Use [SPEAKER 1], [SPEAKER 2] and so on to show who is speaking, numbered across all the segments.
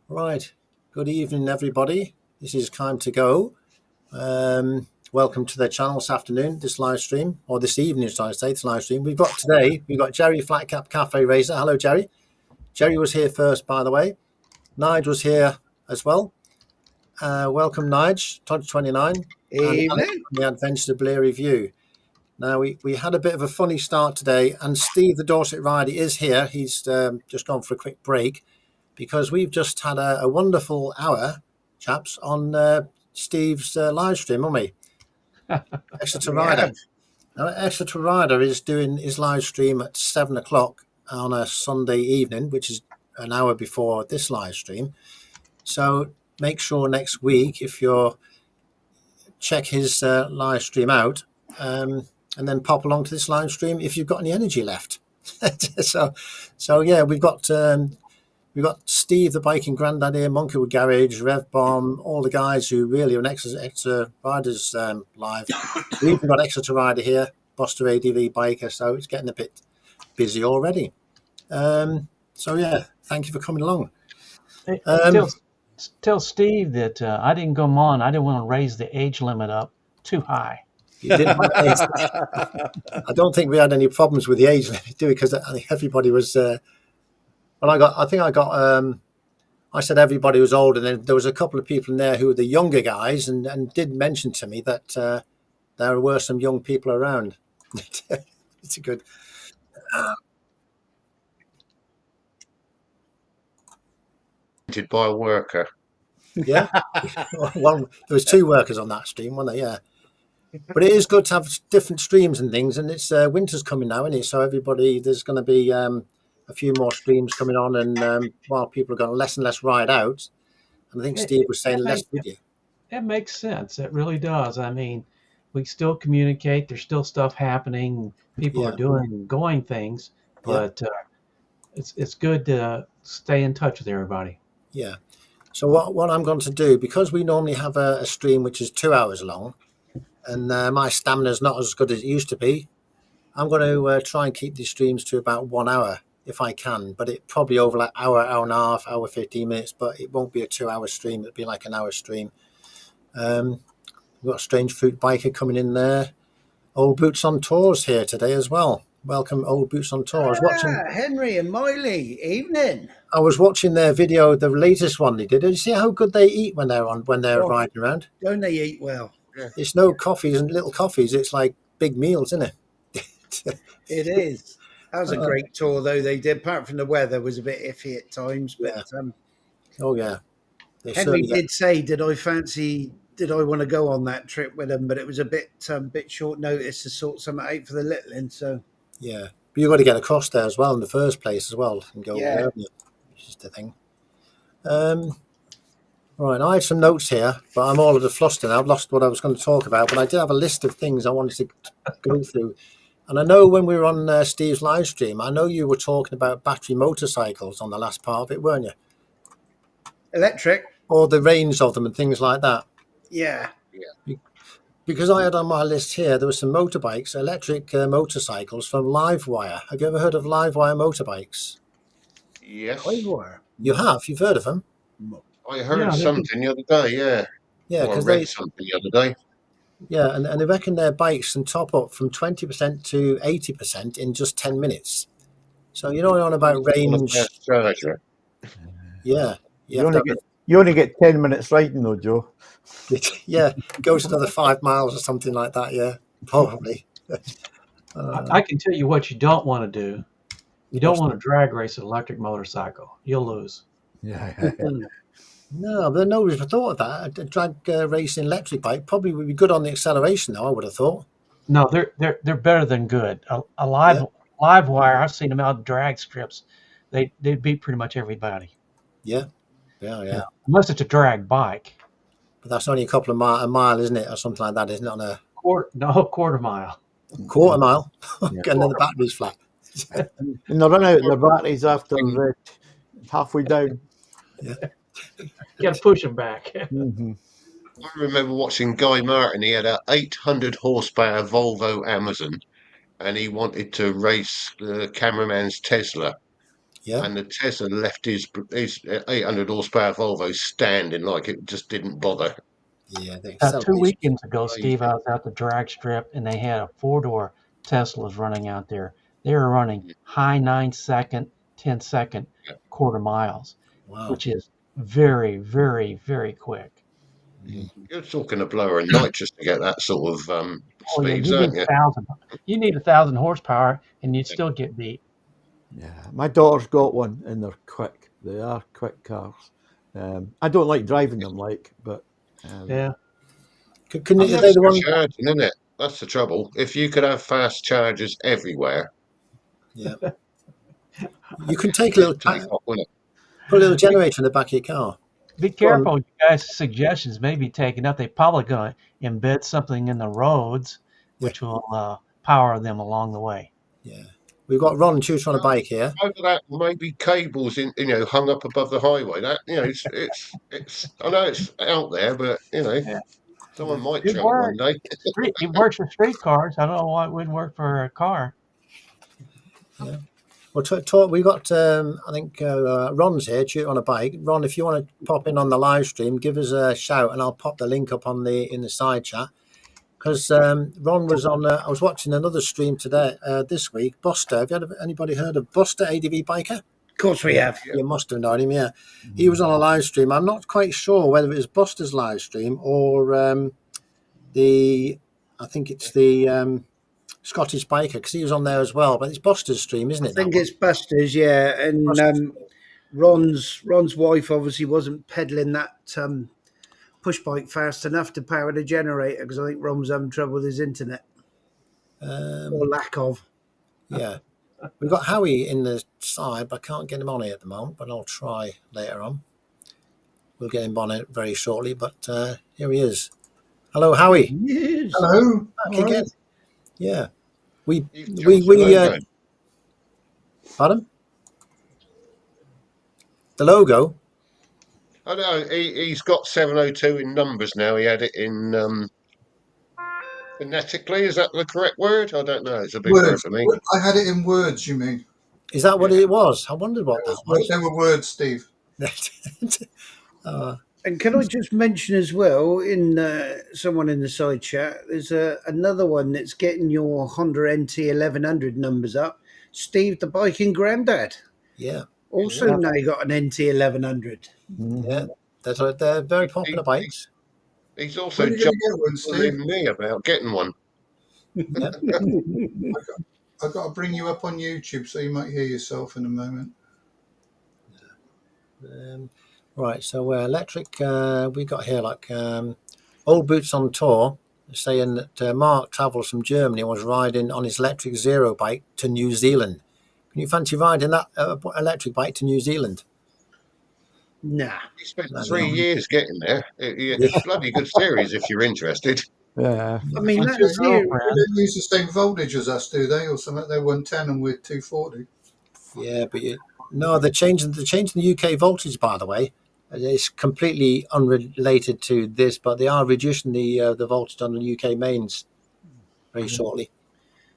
[SPEAKER 1] Right. Good evening, everybody. This is Time to Go. Welcome to the channel this afternoon, this live stream, or this evening, should I say, this live stream. We've got Jerry Flatcap Cafe Racer. Hello, Jerry. Jerry was here first, by the way. Nige was here as well. Welcome, Nige, Tojj29, and Alex
[SPEAKER 2] Evening.
[SPEAKER 1] from the Adventures of Blair Review. Now, we had a bit of a funny start today, and Steve, the Dorset rider, is here. He's just gone for a quick break because we've just had a wonderful hour, chaps, on Steve's live stream, haven't we? Exeter
[SPEAKER 2] We
[SPEAKER 1] Rider.
[SPEAKER 2] have.
[SPEAKER 1] Now, Exeter Rider is doing his live stream at 7 o'clock on a Sunday evening, which is an hour before this live stream. So make sure next week, if you're check his live stream out, and then pop along to this live stream if you've got any energy left. so yeah, we've got Steve, the biking granddad here, Monkeywood Garage, Rev Bomb, all the guys who really are an Exeter Riders live. We've even got Exeter Rider here, Buster ADV biker, so it's getting a bit busy already. So yeah, thank you for coming along.
[SPEAKER 3] Hey, tell Steve that I didn't go on. I didn't want to raise the age limit up too high.
[SPEAKER 1] You didn't. I don't think we had any problems with the age limit, do we? Because I think everybody was. I said everybody was old, and then there was a couple of people in there who were the younger guys, and did mention to me that there were some young people around. It's a good.
[SPEAKER 4] By a worker.
[SPEAKER 1] Yeah. Well, there was two workers on that stream, weren't there? Yeah. But it is good to have different streams and things, and it's winter's coming now, isn't it? So there's going to be a few more streams coming on, and while people are going less and less ride out, and I think Steve was saying less video.
[SPEAKER 3] That makes sense. It really does. I mean, we still communicate. There's still stuff happening. People are doing and going things, but it's good to stay in touch with everybody.
[SPEAKER 1] Yeah. So what I'm going to do, because we normally have a stream which is 2 hours long, and my stamina is not as good as it used to be, I'm going to try and keep these streams to about 1 hour if I can. But it probably over like hour and a half, hour 15 minutes. But it won't be a 2 hour stream. It'll be like an hour stream. We've got a Strange Fruit biker coming in there. Old Boots on Tours here today as well. Welcome, Old Boots on Tours.
[SPEAKER 2] Henry and Miley. Evening.
[SPEAKER 1] I was watching their video, the latest one they did. Did you see how good they eat when they're riding around?
[SPEAKER 2] Don't they eat well?
[SPEAKER 4] Yeah.
[SPEAKER 1] It's no coffees and little coffees. It's like big meals, isn't it?
[SPEAKER 2] It is. That was a great tour, though, they did. Apart from the weather was a bit iffy at times. But
[SPEAKER 1] oh, yeah.
[SPEAKER 2] Henry did say, did I want to go on that trip with them? But it was a bit short notice to sort something out for the little one. So
[SPEAKER 1] yeah. But you've got to get across there as well in the first place as well and go there, which is the thing. Right, I had some notes here, but I'm all at a fluster now. I've lost what I was going to talk about, but I did have a list of things I wanted to go through. And I know when we were on Steve's live stream, I know you were talking about battery motorcycles on the last part of it, weren't you?
[SPEAKER 2] Electric.
[SPEAKER 1] Or the range of them and things like that.
[SPEAKER 2] Yeah.
[SPEAKER 1] Because I had on my list here, there were some motorbikes, electric motorcycles from Livewire. Have you ever heard of Livewire motorbikes?
[SPEAKER 4] Yes.
[SPEAKER 2] Livewire.
[SPEAKER 1] You have? You've heard of them?
[SPEAKER 4] I heard something the other day, yeah.
[SPEAKER 1] Yeah,
[SPEAKER 4] because I read something the other day.
[SPEAKER 1] Yeah, and they reckon their bikes can top up from 20% to 80% in just 10 minutes. So you're not on about range. Yeah.
[SPEAKER 5] You only get 10 minutes riding though, Joe.
[SPEAKER 1] Yeah, goes another 5 miles or something like that, yeah, probably.
[SPEAKER 3] I can tell you what you don't want to do. You don't want to drag race an electric motorcycle. You'll lose.
[SPEAKER 5] Yeah.
[SPEAKER 1] No, but nobody's thought of that. A drag racing electric bike probably would be good on the acceleration, though, I would have thought.
[SPEAKER 3] No, they're better than good. A live wire, I've seen them out in drag strips. They beat pretty much everybody.
[SPEAKER 1] Yeah.
[SPEAKER 3] Unless it's a drag bike.
[SPEAKER 1] But that's only a couple of a mile, isn't it, or something like that, isn't it? On a
[SPEAKER 3] quarter mile.
[SPEAKER 1] Quarter mile, and then the battery's flat.
[SPEAKER 5] And they run out their batteries after halfway down.
[SPEAKER 1] Yeah.
[SPEAKER 3] You got to push them back.
[SPEAKER 5] Mm-hmm.
[SPEAKER 4] I remember watching Guy Martin. He had a 800 horsepower Volvo Amazon, and he wanted to race the cameraman's Tesla.
[SPEAKER 1] Yeah.
[SPEAKER 4] And the Tesla left his 800 horsepower Volvo standing like it just didn't bother.
[SPEAKER 1] Yeah. The
[SPEAKER 3] About 2
[SPEAKER 1] acceleration.
[SPEAKER 3] weekends ago, Steve,
[SPEAKER 4] Crazy.
[SPEAKER 3] I was out the drag strip and they had a 4-door Teslas running out there. They were running high 9-second, 10-second quarter miles,
[SPEAKER 1] Wow.
[SPEAKER 3] which is very, very, very quick.
[SPEAKER 4] You're talking a blower of nitrous to get that sort of
[SPEAKER 3] Oh yeah,
[SPEAKER 4] speeds,
[SPEAKER 3] you need
[SPEAKER 4] aren't you?
[SPEAKER 3] 1,000. You need 1,000 horsepower, and you'd still get beat.
[SPEAKER 5] Yeah, my daughter's got one, and they're quick. They are quick cars. I don't like driving them, but
[SPEAKER 3] Yeah.
[SPEAKER 1] Can
[SPEAKER 4] And
[SPEAKER 1] are they
[SPEAKER 4] that's
[SPEAKER 1] the
[SPEAKER 4] for
[SPEAKER 1] one?
[SPEAKER 4] charging, isn't it? That's the trouble. If you could have fast chargers everywhere,
[SPEAKER 1] Yeah. You can take a
[SPEAKER 4] it'd
[SPEAKER 1] little
[SPEAKER 4] take off, wouldn't
[SPEAKER 1] put a little generator in the back of your car.
[SPEAKER 3] Be careful, you guys' suggestions may be taken up. They're probably going to embed something in the roads, which will power them along the way.
[SPEAKER 1] Yeah. We've got Ron shooting on a bike here.
[SPEAKER 4] Over that, maybe cables in, hung up above the highway. That, it's. I know it's out there, but
[SPEAKER 3] Yeah.
[SPEAKER 4] someone might
[SPEAKER 3] It
[SPEAKER 4] try it one
[SPEAKER 3] works.
[SPEAKER 4] day.
[SPEAKER 3] It works for street cars. I don't know why it wouldn't work for a car.
[SPEAKER 1] Yeah. Well, we got. I think Ron's here shooting on a bike. Ron, if you want to pop in on the live stream, give us a shout, and I'll pop the link up on in the side chat. Because Ron was on. I was watching another stream today, this week. Buster, have you anybody heard of Buster ADV biker?
[SPEAKER 2] Of course we have.
[SPEAKER 1] You must have known him, yeah. He was on a live stream. I'm not quite sure whether it was Buster's live stream or I think it's the Scottish biker, because he was on there as well. But it's Buster's stream, isn't
[SPEAKER 2] I
[SPEAKER 1] it?
[SPEAKER 2] think it's Buster's, yeah. And
[SPEAKER 1] Buster's.
[SPEAKER 2] Ron's wife obviously wasn't pedaling that push bike fast enough to power the generator, because I think Ron was having trouble with his internet or lack of.
[SPEAKER 1] Yeah. We've got Howie in the side, but I can't get him on here at the moment, but I'll try later on. We'll get him on it very shortly, but here he is. Hello, Howie.
[SPEAKER 2] Yes.
[SPEAKER 6] Hello.
[SPEAKER 1] Back again. Yeah. We
[SPEAKER 4] Logo.
[SPEAKER 1] pardon? The logo?
[SPEAKER 4] I know he's got 702 in numbers now. He had it in phonetically. Is that the correct word? I don't know. It's a big word
[SPEAKER 6] Words.
[SPEAKER 4] for me.
[SPEAKER 6] I had it in words, you mean?
[SPEAKER 1] Is that what it was? I wondered what that was.
[SPEAKER 6] They were words, Steve.
[SPEAKER 2] And can I just mention as well, in someone in the side chat, there's another one that's getting your Honda NT 1100 numbers up. Steve, the biking granddad.
[SPEAKER 1] Yeah.
[SPEAKER 2] Also now you got an NT 1100.
[SPEAKER 1] Yeah. They're very popular bikes.
[SPEAKER 4] He's also
[SPEAKER 6] When are you going
[SPEAKER 4] jumping
[SPEAKER 6] to get one, Steve?
[SPEAKER 4] me about getting one.
[SPEAKER 1] Yeah.
[SPEAKER 6] I've got to bring you up on YouTube so you might hear yourself in a moment.
[SPEAKER 1] Right, so electric, we got here like Old Boots on Tour saying that Mark travels from Germany and was riding on his electric Zero bike to New Zealand. Can you fancy riding that electric bike to New Zealand?
[SPEAKER 2] Nah.
[SPEAKER 4] He spent 3 years getting there. It's a bloody good series if you're interested.
[SPEAKER 5] yeah,
[SPEAKER 2] I mean,
[SPEAKER 6] They
[SPEAKER 2] that's zero.
[SPEAKER 6] don't use the same voltage as us, do they? Or something? They're 110 and we're 240.
[SPEAKER 1] Yeah, but no, they're changing the UK voltage, by the way. It's completely unrelated to this, but they are reducing the voltage on the UK mains very shortly.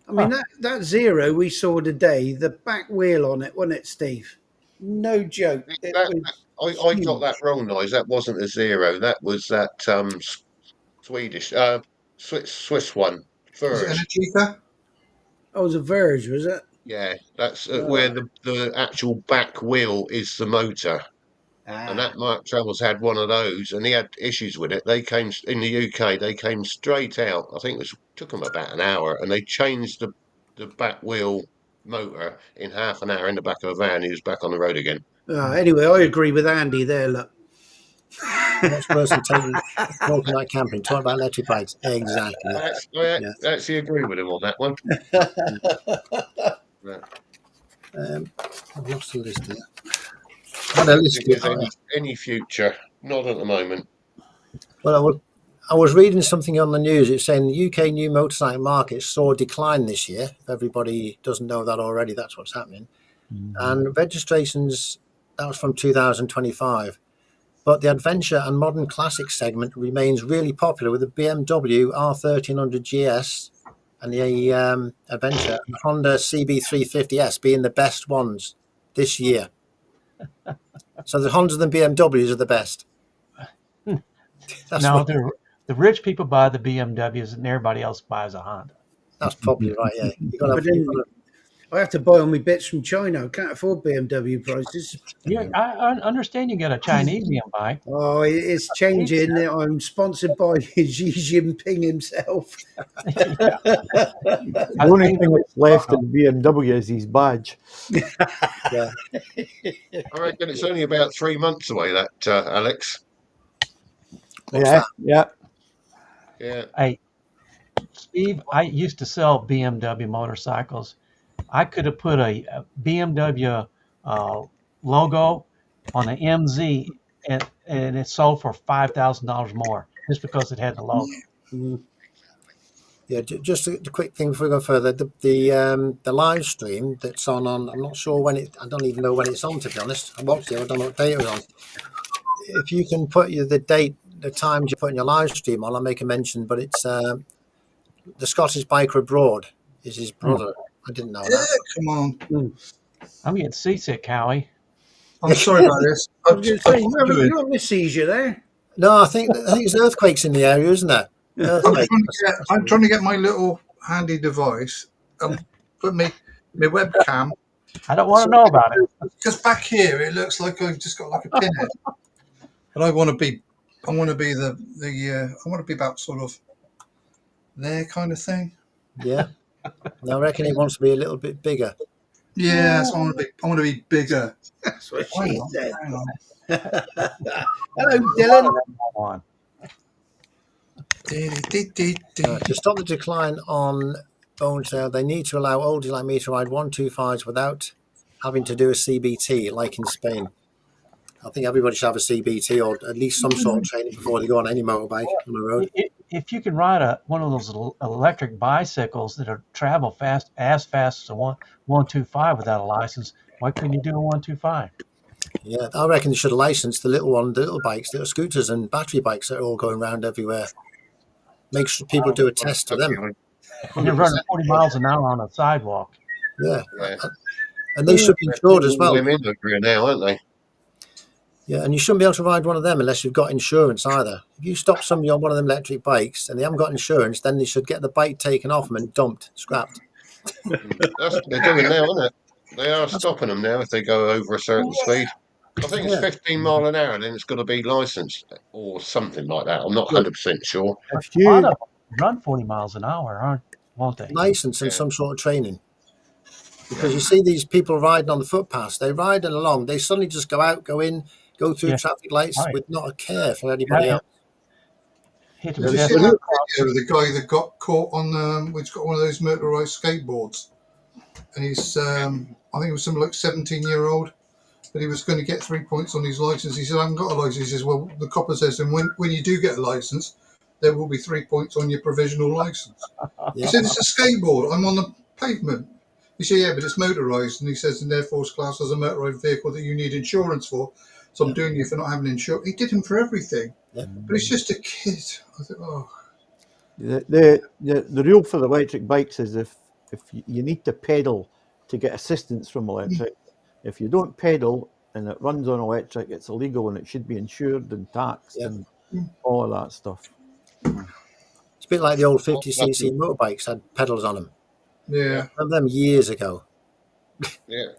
[SPEAKER 2] I mean, that Zero we saw today, the back wheel on it, wasn't it, Steve? No joke. It was
[SPEAKER 4] I
[SPEAKER 2] huge.
[SPEAKER 4] got that wrong, Noise. That wasn't a Zero. That was that Swedish, Swiss one.
[SPEAKER 6] Is it
[SPEAKER 4] First.
[SPEAKER 6] an Chica?
[SPEAKER 2] Oh, it was a Verge, was it?
[SPEAKER 4] Yeah, that's where the actual back wheel is the motor. And that Mark Travels had one of those, and he had issues with it. They came in the UK. They came straight out. I think it took them about an hour, and they changed the back wheel motor in half an hour in the back of a van. He was back on the road again.
[SPEAKER 2] Anyway, I agree with Andy there. Look,
[SPEAKER 1] Next person talking about camping, talking about electric bikes. Exactly.
[SPEAKER 4] I actually agree with him on that one.
[SPEAKER 1] I've lost the list here.
[SPEAKER 4] I don't think there's any future. Not at the moment.
[SPEAKER 1] Well, I was reading something on the news. It's saying the UK new motorcycle market saw a decline this year. If everybody doesn't know that already, that's what's happening. And registrations, that was from 2025. But the adventure and modern classic segment remains really popular, with the BMW R1300 GS and the adventure and Honda CB350S being the best ones this year. So the Hondas and BMWs are the best. That's
[SPEAKER 3] No,
[SPEAKER 1] what,
[SPEAKER 3] the rich people buy the BMWs and everybody else buys a Honda.
[SPEAKER 1] that's probably right. Yeah, you got
[SPEAKER 2] But
[SPEAKER 1] to.
[SPEAKER 2] then I have to buy all my bits from China. I can't afford BMW prices.
[SPEAKER 3] Yeah, I understand you got a Chinese bike.
[SPEAKER 2] Oh, it's changing. I'm sponsored by Xi Jinping himself.
[SPEAKER 5] The only thing that's left in BMW is his badge.
[SPEAKER 1] Yeah,
[SPEAKER 4] I reckon it's only about 3 months away, that, Alex.
[SPEAKER 1] what's
[SPEAKER 5] Yeah,
[SPEAKER 1] that?
[SPEAKER 5] yeah.
[SPEAKER 4] Yeah.
[SPEAKER 3] Hey, Steve, I used to sell BMW motorcycles. I could have put a BMW logo on an MZ, and it sold for $5,000 more just because it had the logo.
[SPEAKER 1] Yeah, just a quick thing before we go further. The live stream that's on. I'm not sure when it. I don't even know when it's on, to be honest. I watched it. I don't know what date it was on. If you can put the date, the times you're putting your live stream on, I'll make a mention. But it's the Scottish biker abroad is his brother. I didn't know
[SPEAKER 6] Yeah,
[SPEAKER 1] that.
[SPEAKER 6] come on.
[SPEAKER 3] I'm getting seasick, Howie.
[SPEAKER 6] I'm sorry about this.
[SPEAKER 2] I was going to say, you're having a seizure there.
[SPEAKER 1] No, I think there's earthquakes in the area, isn't there? Earthquakes.
[SPEAKER 6] I'm trying to get my little handy device and put my webcam,
[SPEAKER 3] I don't want to know about it.
[SPEAKER 6] because back here it looks like I've just got like a pinhead, and I want to be the I want to be about sort of there kind of thing.
[SPEAKER 1] Yeah. No, I reckon he wants to be a little bit bigger.
[SPEAKER 6] Yeah, so I want to be bigger.
[SPEAKER 2] That's what
[SPEAKER 6] Hang
[SPEAKER 2] she
[SPEAKER 6] on,
[SPEAKER 2] said.
[SPEAKER 6] hang on.
[SPEAKER 2] Hello, Dylan.
[SPEAKER 3] On.
[SPEAKER 1] To stop the decline on bone sale, they need to allow oldies like me to ride 125s without having to do a CBT, like in Spain. I think everybody should have a CBT or at least some sort of training before they go on any motorbike on the road.
[SPEAKER 3] If you can ride one of those electric bicycles that are travel fast as a 125 without a license, why couldn't you do a 125?
[SPEAKER 1] Yeah, I reckon they should have licensed the little bikes, little scooters and battery bikes that are all going around everywhere. Make sure people do a test to them.
[SPEAKER 3] And you're running 40 miles an hour on a sidewalk.
[SPEAKER 1] Yeah.
[SPEAKER 4] Yeah.
[SPEAKER 1] And they should be insured as well.
[SPEAKER 4] Women over here now, aren't they?
[SPEAKER 1] Yeah, and you shouldn't be able to ride one of them unless you've got insurance either. If you stop somebody on one of them electric bikes and they haven't got insurance, then they should get the bike taken off them and dumped, scrapped.
[SPEAKER 4] That's what they're doing now, isn't it? They are stopping them now if they go over a certain speed. I think it's 15 mile an hour, then it's got to be licensed or something like that. I'm not 100% sure.
[SPEAKER 5] If
[SPEAKER 3] A lot
[SPEAKER 5] you
[SPEAKER 3] of them run 40 miles an hour, won't they?
[SPEAKER 1] License and some sort of training. Because you see these people riding on the footpaths, they ride along, they suddenly just go out, go in, go through traffic lights
[SPEAKER 3] Right.
[SPEAKER 1] with not a care for anybody else.
[SPEAKER 3] Hit
[SPEAKER 6] Did you see that video of the guy that got caught on which got one of those motorized skateboards? And he's I think it was some like 17-year-old, but he was going to get 3 points on his license. He said, I haven't got a license. He says, well, the copper says, and when you do get a license, there will be 3 points on your provisional license. He said, it's a skateboard. I'm on the pavement. He said, yeah, but it's motorised. And he says, and therefore it's classed as a motorised vehicle that you need insurance for. So I'm doing you for not having insurance. He did him for everything.
[SPEAKER 1] Yeah.
[SPEAKER 6] But he's just a kid. I think, oh.
[SPEAKER 5] the rule for the electric bikes is if you need to pedal to get assistance from electric, if you don't pedal and it runs on electric, it's illegal and it should be insured and taxed and all of that stuff.
[SPEAKER 1] It's a bit like the old 50cc motorbikes had pedals on them.
[SPEAKER 6] Yeah.
[SPEAKER 1] I remember them years ago.
[SPEAKER 4] Yeah.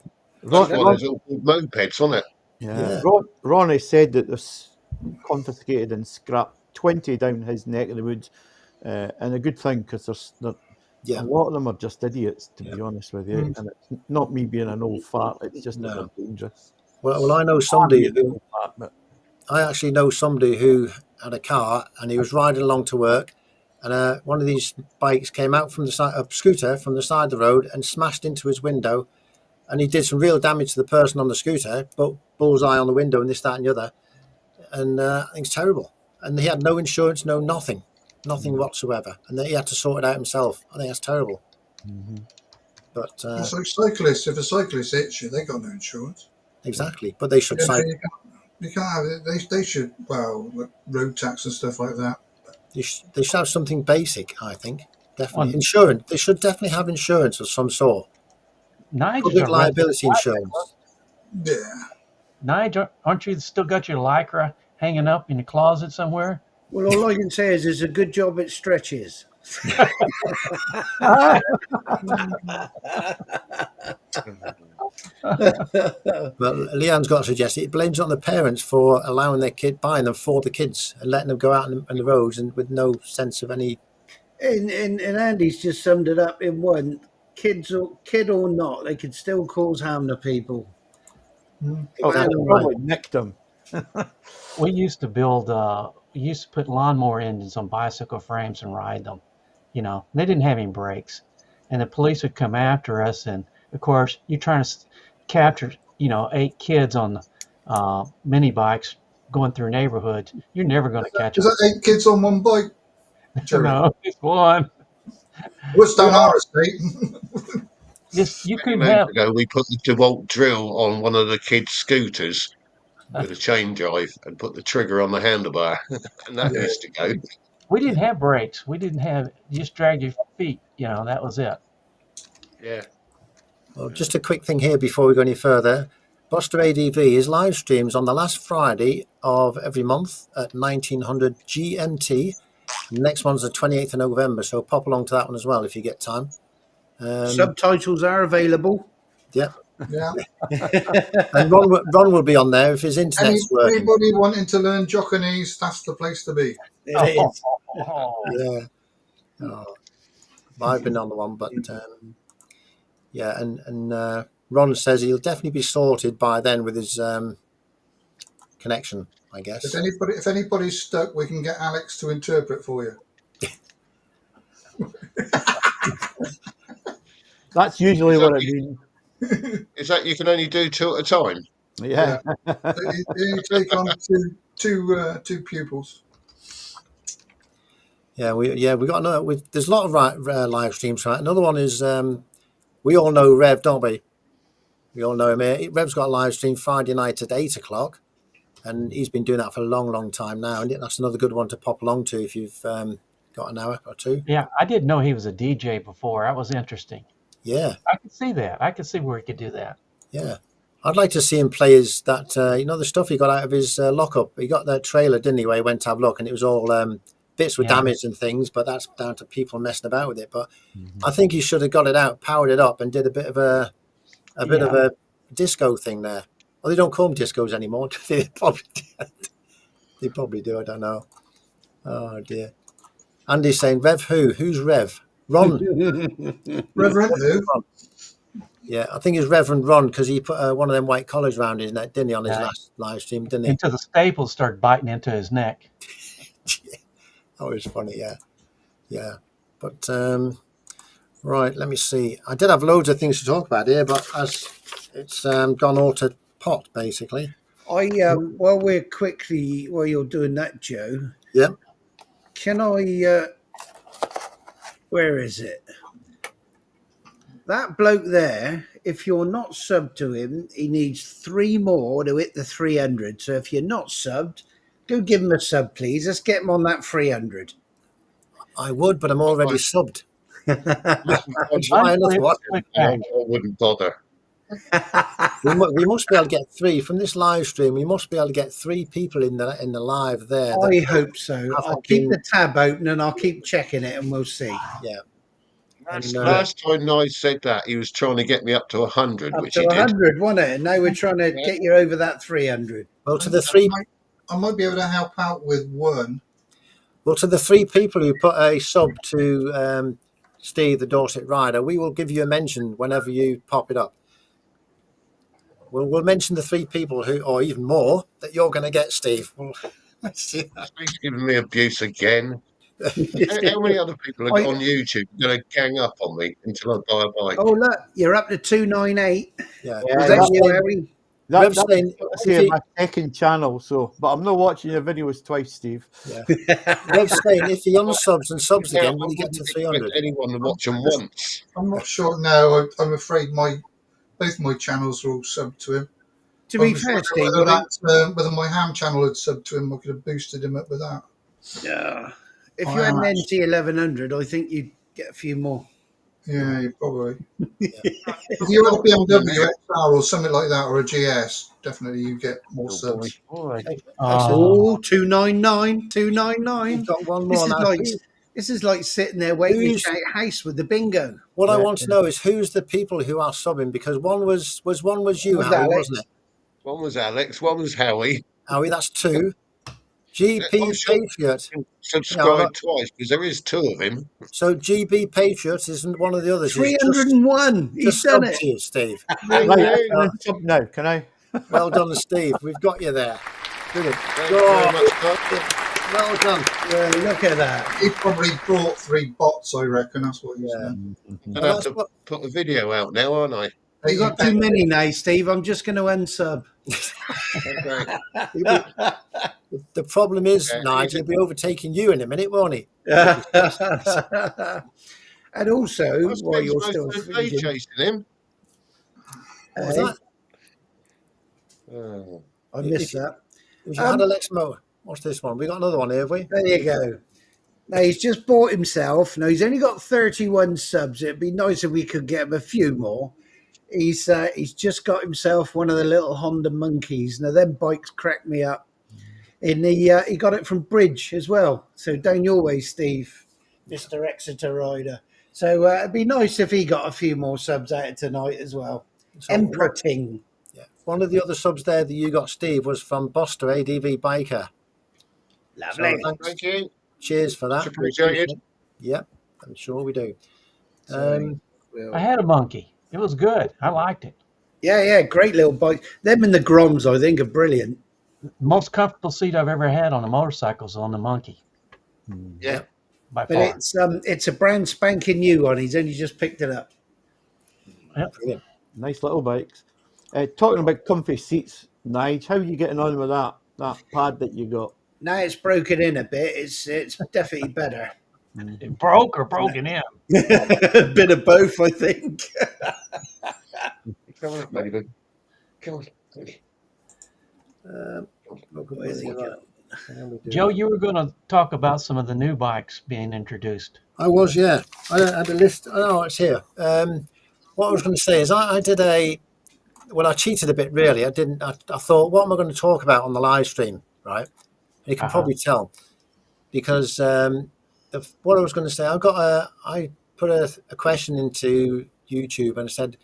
[SPEAKER 4] That's why there's all called mopeds, wasn't it?
[SPEAKER 5] Yeah. Ronnie said that there's confiscated and scrapped 20 down his neck of the woods, and a good thing because a lot of them are just idiots, to be honest with you. And it's not me being an old fart; it's just that they're dangerous.
[SPEAKER 1] Well, I know somebody who I actually know somebody who had a car and he was riding along to work, and one of these bikes came out from the side, a scooter from the side of the road, and smashed into his window. And he did some real damage to the person on the scooter, but bullseye on the window and this, that, and the other. And I think it's terrible. And he had no insurance, nothing whatsoever. And he had to sort it out himself. I think that's terrible. But
[SPEAKER 6] It's like cyclists. If a cyclist hits you, they got no insurance.
[SPEAKER 1] Exactly. But they should cycle.
[SPEAKER 6] You can't have it. They should, like road tax and stuff like that.
[SPEAKER 1] They should have something basic, I think. Definitely. Insurance. They should definitely have insurance of some sort.
[SPEAKER 3] Nigel
[SPEAKER 1] Public liability insurance.
[SPEAKER 6] Yeah.
[SPEAKER 3] Nigel, aren't you still got your lycra hanging up in the closet somewhere?
[SPEAKER 2] Well, all I can say is it's a good job it stretches.
[SPEAKER 1] But Leanne's got to suggest it blames it on the parents for allowing their kid, buying them for the kids and letting them go out on the roads and with no sense of any.
[SPEAKER 2] And Andy's just summed it up in one. Kid or not, they could still cause harm to people.
[SPEAKER 5] Oh,
[SPEAKER 1] Exactly
[SPEAKER 5] they
[SPEAKER 1] right.
[SPEAKER 5] probably nicked them.
[SPEAKER 3] We used to build, we used to put lawnmower engines on bicycle frames and ride them. You know, they didn't have any brakes. And the police would come after us. And of course, you're trying to capture, 8 kids on mini bikes going through neighborhoods. You're never going to catch
[SPEAKER 6] Is
[SPEAKER 3] them.
[SPEAKER 6] that 8 kids on one bike? Jerry?
[SPEAKER 3] No, just one.
[SPEAKER 6] What's down our estate?
[SPEAKER 3] You
[SPEAKER 4] Many
[SPEAKER 3] couldn't
[SPEAKER 4] moons
[SPEAKER 3] have.
[SPEAKER 4] ago, we put the DeWalt drill on one of the kids' scooters with a chain drive and put the trigger on the handlebar, and that
[SPEAKER 6] Yeah.
[SPEAKER 4] used to go.
[SPEAKER 3] We didn't have brakes. We didn't have. Just drag your feet. That was it.
[SPEAKER 4] Yeah.
[SPEAKER 1] Well, just a quick thing here before we go any further. Buster ADV is live streams on the last Friday of every month at 1900 GMT. Next one's the 28th of November, so pop along to that one as well if you get time.
[SPEAKER 2] Subtitles are available.
[SPEAKER 1] Yeah.
[SPEAKER 6] Yeah.
[SPEAKER 1] And Ron will be on there if his internet's working.
[SPEAKER 6] Anybody wanting to learn Jockanese, that's the place to be.
[SPEAKER 2] It is.
[SPEAKER 1] Yeah. Oh, I've been on the one, but yeah, and Ron says he'll definitely be sorted by then with his connection, I guess.
[SPEAKER 6] If anybody's stuck, we can get Alex to interpret for you.
[SPEAKER 5] That's usually what it means.
[SPEAKER 4] Is that you can only do 2 at a time?
[SPEAKER 5] Yeah.
[SPEAKER 6] You take on two pupils.
[SPEAKER 1] Yeah, we got another. There's a lot of live streams. Right, another one is we all know Rev, don't we? We all know him here. Rev's got a live stream Friday night at 8 o'clock, and he's been doing that for a long, long time now. And that's another good one to pop along to if you've got an hour or two.
[SPEAKER 3] Yeah, I didn't know he was a DJ before. That was interesting.
[SPEAKER 1] Yeah,
[SPEAKER 3] I could see that. I could see where he could do that.
[SPEAKER 1] yeah. I'd like to see him play his the stuff he got out of his lockup. He got that trailer, didn't he? Where he went to have a look, and it was all bits were damaged and things, but that's down to people messing about with it. But I think he should have got it out, powered it up, and did a bit of a disco thing there. Well, they don't call them discos anymore. They probably do. I don't know. Oh dear. Andy's saying Rev who? Who's Rev? Ron.
[SPEAKER 6] Reverend who?
[SPEAKER 1] Yeah, I think it's Reverend Ron because he put one of them white collars around his neck, didn't he, on his last live stream, didn't he?
[SPEAKER 3] Until the staples started biting into his neck.
[SPEAKER 1] That was funny, yeah. But right, let me see. I did have loads of things to talk about here, but as it's gone all to pot, basically.
[SPEAKER 2] While you're doing that, Joe.
[SPEAKER 1] Yeah.
[SPEAKER 2] Can I? Where is it? That bloke there, if you're not subbed to him, he needs 3 more to hit the 300. So if you're not subbed, go give him a sub, please. Let's get him on that 300.
[SPEAKER 1] I would, but I'm already subbed.
[SPEAKER 4] I wouldn't bother.
[SPEAKER 1] We must be able to get 3 from this live stream. We must be able to get 3 people in the live there.
[SPEAKER 2] I hope so. I'll keep the tab open and I'll keep checking it, and we'll see.
[SPEAKER 1] Yeah.
[SPEAKER 4] Last time Nye said that, he was trying to get me up to 100,
[SPEAKER 2] Up
[SPEAKER 4] which
[SPEAKER 2] to
[SPEAKER 4] he
[SPEAKER 2] 100,
[SPEAKER 4] did.
[SPEAKER 2] wasn't it? And now we're trying to get you over that 300.
[SPEAKER 1] Well, to the 3.
[SPEAKER 6] I might be able to help out with one.
[SPEAKER 1] Well, to the 3 people who put a sub to Steve, the Dorset Rider, we will give you a mention whenever you pop it up. We'll mention the 3 people who, or even more, that you're going to get, Steve. Let's see that.
[SPEAKER 4] He's giving me abuse again. How many other people are on YouTube going to gang up on me until I buy a bike?
[SPEAKER 2] Oh, look, you're up to 298.
[SPEAKER 1] Yeah.
[SPEAKER 2] Was that you, Harry?
[SPEAKER 5] That's my second channel, but I'm not watching your videos twice, Steve.
[SPEAKER 1] Yeah. Rev's saying if he unsubs and subs again, will he get to 300?
[SPEAKER 4] Anyone to watch them once?
[SPEAKER 6] I'm not sure. No, I'm afraid both my channels are all subbed to him.
[SPEAKER 2] To be fair, Steve,
[SPEAKER 6] whether my ham channel had subbed to him, I could have boosted him up with that.
[SPEAKER 2] Yeah. If you had an NT 1100, I think you'd get a few more.
[SPEAKER 6] Yeah, you probably. If you had a BMW XR or something like that, or a GS, definitely you get more subs.
[SPEAKER 3] Boy.
[SPEAKER 1] Okay.
[SPEAKER 2] Oh, 299, 299.
[SPEAKER 1] We've got one
[SPEAKER 2] This
[SPEAKER 1] more
[SPEAKER 2] is
[SPEAKER 1] now.
[SPEAKER 2] like this is like sitting there waiting to shout house with the bingo.
[SPEAKER 1] What I want to know is who's the people who are subbing, because one was you,
[SPEAKER 2] Was
[SPEAKER 1] Howie,
[SPEAKER 2] Alex?
[SPEAKER 1] wasn't it?
[SPEAKER 4] One was Alex, one was Howie.
[SPEAKER 1] Howie, that's two.
[SPEAKER 4] I'm
[SPEAKER 1] GP
[SPEAKER 4] sure
[SPEAKER 1] Patriot.
[SPEAKER 4] he subscribed twice because there is two of him.
[SPEAKER 1] So GB Patriot isn't one of the others. He's
[SPEAKER 2] 301. He's
[SPEAKER 1] just
[SPEAKER 2] done
[SPEAKER 1] subbed
[SPEAKER 2] it.
[SPEAKER 1] to you, Steve.
[SPEAKER 5] Right, can I sub now? Can I?
[SPEAKER 1] Well done, Steve. We've got you there. Brilliant.
[SPEAKER 4] Thank you very much, guys.
[SPEAKER 1] Well done.
[SPEAKER 2] Yeah, look at that.
[SPEAKER 6] He probably brought 3 bots, I reckon. That's what he's
[SPEAKER 1] Yeah.
[SPEAKER 6] done.
[SPEAKER 4] I'll have to put the video out now, aren't I?
[SPEAKER 2] You got too many now, Steve. I'm just going to unsub.
[SPEAKER 4] Okay.
[SPEAKER 1] The problem is,
[SPEAKER 4] Okay.
[SPEAKER 1] Nigel, he'll be overtaking you in a minute, won't he?
[SPEAKER 2] And also,
[SPEAKER 4] What's
[SPEAKER 2] while
[SPEAKER 4] he
[SPEAKER 2] you're
[SPEAKER 4] supposed
[SPEAKER 2] still
[SPEAKER 4] to be
[SPEAKER 2] thinking,
[SPEAKER 4] chasing him?
[SPEAKER 1] What was that?
[SPEAKER 4] Oh.
[SPEAKER 2] I missed that.
[SPEAKER 1] If you had a Lex Mo, what's this one? We got another one here, have we?
[SPEAKER 2] There you go. Now he's just bought himself. Now he's only got 31 subs. It'd be nice if we could get him a few more. He's just got himself one of the little Honda Monkeys. Now them bikes crack me up. And he got it from Bridge as well. So down your way, Steve, Mr. Exeter rider. So it'd be nice if he got a few more subs out of tonight as well.
[SPEAKER 1] So
[SPEAKER 2] Emperor Ting.
[SPEAKER 1] Yeah. One of the other subs there that you got, Steve, was from Boster ADV Biker.
[SPEAKER 2] Lovely.
[SPEAKER 1] So thanks.
[SPEAKER 4] Thank you.
[SPEAKER 1] Cheers for that.
[SPEAKER 4] Much appreciated.
[SPEAKER 1] Yeah, I'm sure we do.
[SPEAKER 3] I had a monkey. It was good. I liked it.
[SPEAKER 2] Yeah, great little bike. Them and the Groms, I think, are brilliant.
[SPEAKER 3] Most comfortable seat I've ever had on a motorcycle is on the monkey.
[SPEAKER 4] Yeah.
[SPEAKER 3] By
[SPEAKER 2] But
[SPEAKER 3] far.
[SPEAKER 2] it's a brand spanking new one. He's only just picked it up.
[SPEAKER 1] Brilliant.
[SPEAKER 5] Nice little bikes. Talking about comfy seats, Nige, how are you getting on with that pad that you got?
[SPEAKER 2] Now it's broken in a bit. It's definitely better.
[SPEAKER 3] It broke or broken in.
[SPEAKER 2] A bit of both, I think.
[SPEAKER 4] Come on, baby. Come on.
[SPEAKER 3] Joe, you were going to talk about some of the new bikes being introduced.
[SPEAKER 1] I was, yeah. I had a list. Oh, it's here. What I was going to say is I did I cheated a bit, really. I thought, what am I going to talk about on the live stream, right? And you can probably tell, because what I was going to say, I put a question into YouTube and said,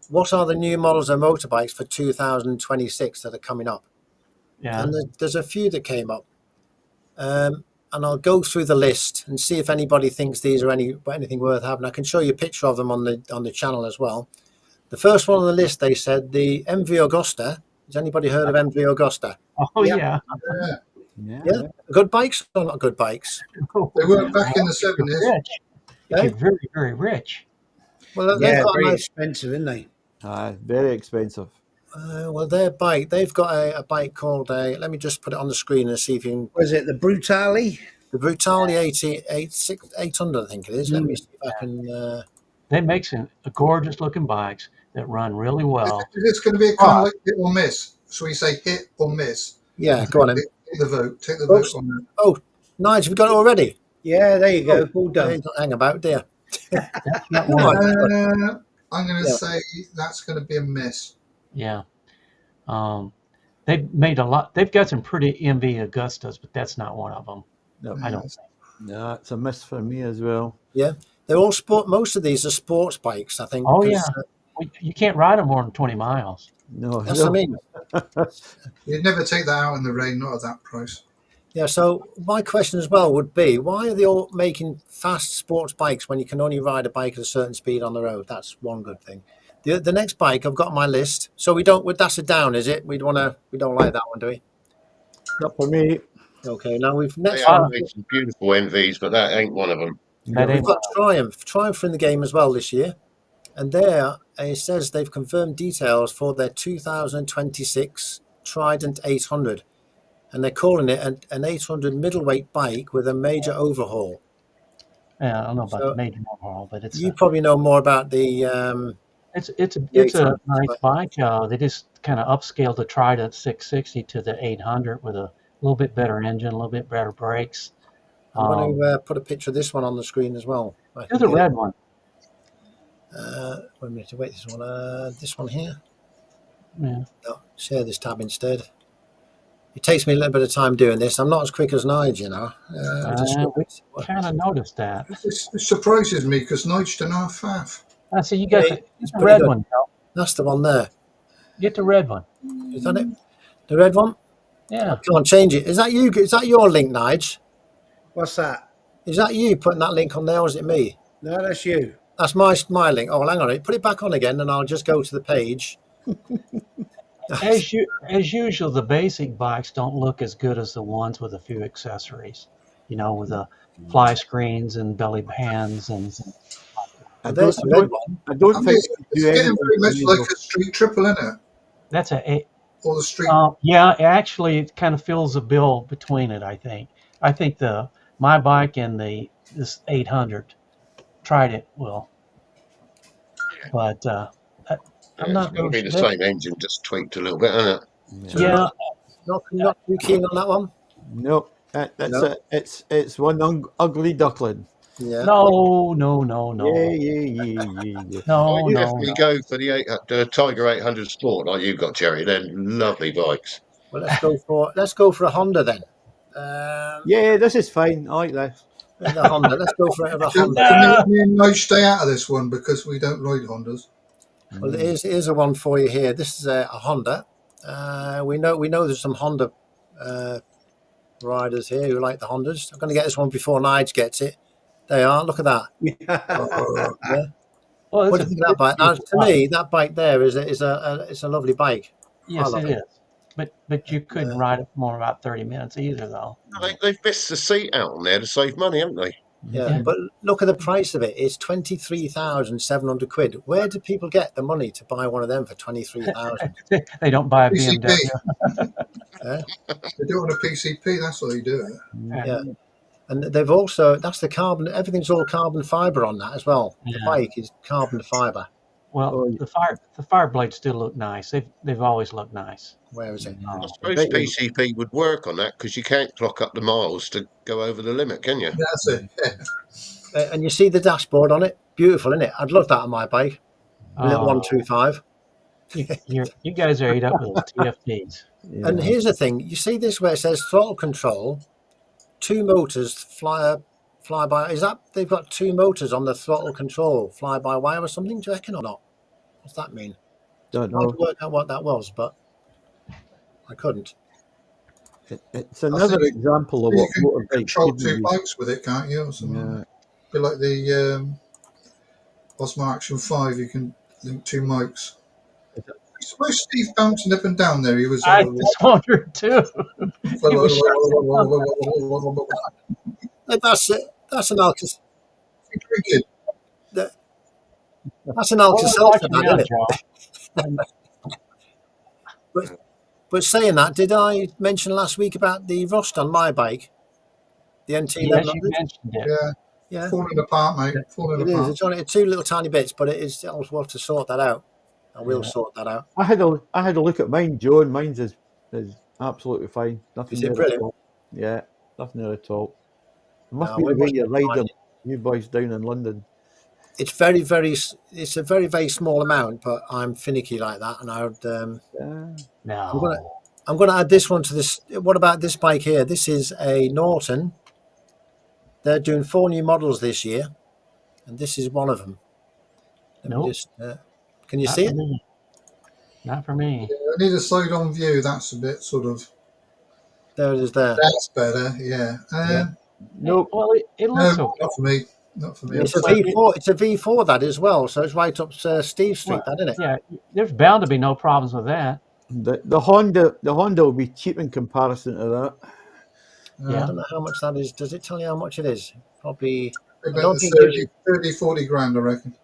[SPEAKER 1] what are the new models of motorbikes for 2026 that are coming up?
[SPEAKER 3] Yeah.
[SPEAKER 1] And there's a few that came up. And I'll go through the list and see if anybody thinks these are anything worth having. I can show you a picture of them on the channel as well. The first one on the list, they said, the MV Augusta. Has anybody heard of MV Augusta?
[SPEAKER 3] Oh, yeah.
[SPEAKER 1] Yeah. Good bikes or not good bikes?
[SPEAKER 6] They weren't back in the 70s.
[SPEAKER 3] Rich. They're very, very rich.
[SPEAKER 1] Well,
[SPEAKER 2] Yeah, very expensive, isn't they?
[SPEAKER 5] Very expensive.
[SPEAKER 1] Well, they've got a bike called let me just put it on the screen and see if you can.
[SPEAKER 2] Was it the Brutali?
[SPEAKER 1] The Brutali 800, I think it is. Let me see if I can.
[SPEAKER 3] They make some gorgeous looking bikes that run really well.
[SPEAKER 6] Is this going to be a kind of like hit or miss? Shall we say hit or miss?
[SPEAKER 1] Yeah, go on then.
[SPEAKER 6] Take the vote. Take the vote on that.
[SPEAKER 1] Oh, Nigel, we've got it already.
[SPEAKER 2] Yeah, there you go. All done.
[SPEAKER 1] Don't hang about, dear.
[SPEAKER 6] I'm going to say that's going to be a miss.
[SPEAKER 3] Yeah. They've made a lot. They've got some pretty MV Augustas, but that's not one of them.
[SPEAKER 5] No,
[SPEAKER 3] I don't think.
[SPEAKER 5] No, it's a miss for me as well.
[SPEAKER 1] Yeah, they're all sport. Most of these are sports bikes, I think.
[SPEAKER 3] Oh,
[SPEAKER 1] because,
[SPEAKER 3] yeah. You can't ride them more than 20 miles.
[SPEAKER 5] No,
[SPEAKER 1] that's what I mean.
[SPEAKER 6] You'd never take that out in the rain, not at that price.
[SPEAKER 1] Yeah, so my question as well would be, why are they all making fast sports bikes when you can only ride a bike at a certain speed on the road? That's one good thing. The next bike I've got on my list, so that's a down, is it? We don't like that one, do we?
[SPEAKER 5] Not for me.
[SPEAKER 1] Okay, now we've
[SPEAKER 4] They have made some beautiful MVs, but that ain't one of them.
[SPEAKER 1] We've got Triumph in the game as well this year, and there it says they've confirmed details for their 2026 Trident 800, and they're calling it an 800 middleweight bike with a major overhaul.
[SPEAKER 3] Yeah, I don't know about the major overhaul, but it's.
[SPEAKER 1] You probably know more about the.
[SPEAKER 3] It's a nice bike. They just kind of upscaled the Trident 660 to the 800 with a little bit better engine, a little bit better brakes.
[SPEAKER 1] I'm going to put a picture of this one on the screen as well.
[SPEAKER 3] There's a red one.
[SPEAKER 1] Wait a minute, wait, this one here.
[SPEAKER 3] Yeah.
[SPEAKER 1] No, share this tab instead. It takes me a little bit of time doing this. I'm not as quick as Nige, you know.
[SPEAKER 3] We kind of noticed that.
[SPEAKER 6] It surprises me because Nige don't have faff.
[SPEAKER 3] I see you got
[SPEAKER 1] Yeah,
[SPEAKER 3] the
[SPEAKER 1] it's
[SPEAKER 3] get the
[SPEAKER 1] pretty
[SPEAKER 3] red
[SPEAKER 1] good.
[SPEAKER 3] one, Joe.
[SPEAKER 1] That's the one there.
[SPEAKER 3] Get the red one.
[SPEAKER 1] Is that it? The red one?
[SPEAKER 3] Yeah.
[SPEAKER 1] Come on, change it. Is that you? Is that your link, Nige?
[SPEAKER 2] What's that?
[SPEAKER 1] Is that you putting that link on there, or is it me?
[SPEAKER 2] No, that's you.
[SPEAKER 1] That's my link. Oh, well, hang on. Put it back on again, and I'll just go to the page.
[SPEAKER 3] As usual, the basic bikes don't look as good as the ones with a few accessories. You know, with the fly screens and belly bands and.
[SPEAKER 5] I
[SPEAKER 1] There's
[SPEAKER 5] don't,
[SPEAKER 1] the red one.
[SPEAKER 5] I don't think
[SPEAKER 6] It's
[SPEAKER 5] you do
[SPEAKER 6] getting very much
[SPEAKER 5] anything.
[SPEAKER 6] like a street triple, isn't it?
[SPEAKER 3] That's
[SPEAKER 6] Or the street.
[SPEAKER 3] yeah. Actually, it kind of fills a bill between it. I think my bike and this 800 tried it well, but I'm not
[SPEAKER 4] It's going to be the
[SPEAKER 3] sure.
[SPEAKER 4] same engine, just tweaked a little bit, isn't it?
[SPEAKER 3] Yeah.
[SPEAKER 1] Not too keen on that one.
[SPEAKER 5] No, that's
[SPEAKER 1] No.
[SPEAKER 5] it. It's one ugly duckling.
[SPEAKER 1] Yeah.
[SPEAKER 3] No.
[SPEAKER 5] Yeah.
[SPEAKER 3] No,
[SPEAKER 4] You
[SPEAKER 3] no,
[SPEAKER 4] definitely go for the Tiger 800 Sport like you've got, Jerry. They're lovely bikes.
[SPEAKER 1] Well, let's go for a Honda then.
[SPEAKER 5] Yeah, this is fine. I like this.
[SPEAKER 1] The Honda. Let's go for a
[SPEAKER 6] So,
[SPEAKER 1] Honda.
[SPEAKER 6] me and Nige stay out of this one because we don't ride Hondas.
[SPEAKER 1] Well, here's a one for you here. This is a Honda. We know there's some Honda riders here who like the Hondas. I'm going to get this one before Nige gets it. They are. Look at that. Yeah.
[SPEAKER 3] Well,
[SPEAKER 1] What do you think of that bike? Now, to me, that bike there is a lovely bike.
[SPEAKER 3] Yes,
[SPEAKER 1] I love
[SPEAKER 3] it is. But you couldn't ride it for more than about 30 minutes either, though.
[SPEAKER 4] They've missed the seat out on there to save money, haven't they?
[SPEAKER 1] Yeah, but look at the price of it. It's 23,700 quid. Where do people get the money to buy one of them for 23,000?
[SPEAKER 3] They don't buy a
[SPEAKER 6] PCP.
[SPEAKER 3] BMW.
[SPEAKER 6] They do it on a PCP. That's what they do it.
[SPEAKER 1] Yeah. And they've also, that's the carbon, everything's all carbon fiber on that as well. The bike is carbon fiber.
[SPEAKER 3] Well, the fire blades still look nice. They've always looked nice.
[SPEAKER 1] Where is it?
[SPEAKER 4] I suppose PCP would work on that because you can't clock up the miles to go over the limit, can you?
[SPEAKER 6] That's it. Yeah.
[SPEAKER 1] And you see the dashboard on it? Beautiful, isn't it? I'd love that on my bike. A little 125.
[SPEAKER 3] You guys are ate up with TFTs.
[SPEAKER 5] Yeah.
[SPEAKER 1] And here's the thing. You see this where it says throttle control, 2 motors fly by. Is that they've got 2 motors on the throttle control, fly by wire or something? Do you reckon or not? What's that mean?
[SPEAKER 5] Don't
[SPEAKER 1] I had
[SPEAKER 5] know.
[SPEAKER 1] to work out what that was, but I couldn't.
[SPEAKER 5] It's another example of
[SPEAKER 6] You
[SPEAKER 5] what
[SPEAKER 6] can
[SPEAKER 5] motorbikes
[SPEAKER 6] control
[SPEAKER 5] could
[SPEAKER 6] 2
[SPEAKER 5] be.
[SPEAKER 6] bikes with it, can't you? Or something like
[SPEAKER 5] Yeah.
[SPEAKER 6] that. A bit like the Osmo Action 5, you can link 2 mics. Where's Steve bouncing up and down there? He was.
[SPEAKER 3] I just wondered too.
[SPEAKER 1] That's it. That's an Alka.
[SPEAKER 6] Drinking.
[SPEAKER 1] That's an Alka Seltzer, isn't it? But saying that, did I mention last week about the rust on my bike? The NT
[SPEAKER 3] Yes, you mentioned it.
[SPEAKER 6] Yeah.
[SPEAKER 1] Yeah,
[SPEAKER 6] Falling apart, mate. Falling
[SPEAKER 1] it is.
[SPEAKER 6] apart.
[SPEAKER 1] It's only 2 little tiny bits, but it is. I'll have to sort that out. I will sort that out.
[SPEAKER 5] I had a look at mine, Joe, and mine's is absolutely fine. Nothing
[SPEAKER 1] Is it
[SPEAKER 5] there
[SPEAKER 1] brilliant?
[SPEAKER 5] at all. Yeah, nothing there at all. It must
[SPEAKER 1] No,
[SPEAKER 5] be
[SPEAKER 1] we
[SPEAKER 5] the way
[SPEAKER 1] must
[SPEAKER 5] you
[SPEAKER 1] be
[SPEAKER 5] ride them, you boys down in London.
[SPEAKER 1] It's very, very. It's a very, very small amount, but I'm finicky like that, and I would.
[SPEAKER 3] No.
[SPEAKER 1] I'm going to add this one to this. What about this bike here? This is a Norton. They're doing 4 new models this year, and this is one of them.
[SPEAKER 3] Nope.
[SPEAKER 1] Can you
[SPEAKER 3] Not
[SPEAKER 1] see
[SPEAKER 3] for
[SPEAKER 1] it?
[SPEAKER 3] me. Not for me.
[SPEAKER 6] Yeah, I need a side-on view. That's a bit sort of.
[SPEAKER 1] There it is. There.
[SPEAKER 6] That's better. Yeah.
[SPEAKER 5] Nope.
[SPEAKER 3] Well, it looks
[SPEAKER 6] No,
[SPEAKER 3] okay.
[SPEAKER 6] not for me. Not for me.
[SPEAKER 1] It's a V4. It's a V4 that as well. So it's right up Steve Street, that isn't it?
[SPEAKER 3] Yeah, there's bound to be no problems with that.
[SPEAKER 5] The Honda will be cheap in comparison to that.
[SPEAKER 3] Yeah.
[SPEAKER 1] I don't know how much that is. Does it tell you how much it is? Probably.
[SPEAKER 6] About
[SPEAKER 1] don't think it
[SPEAKER 6] 40 grand, I reckon.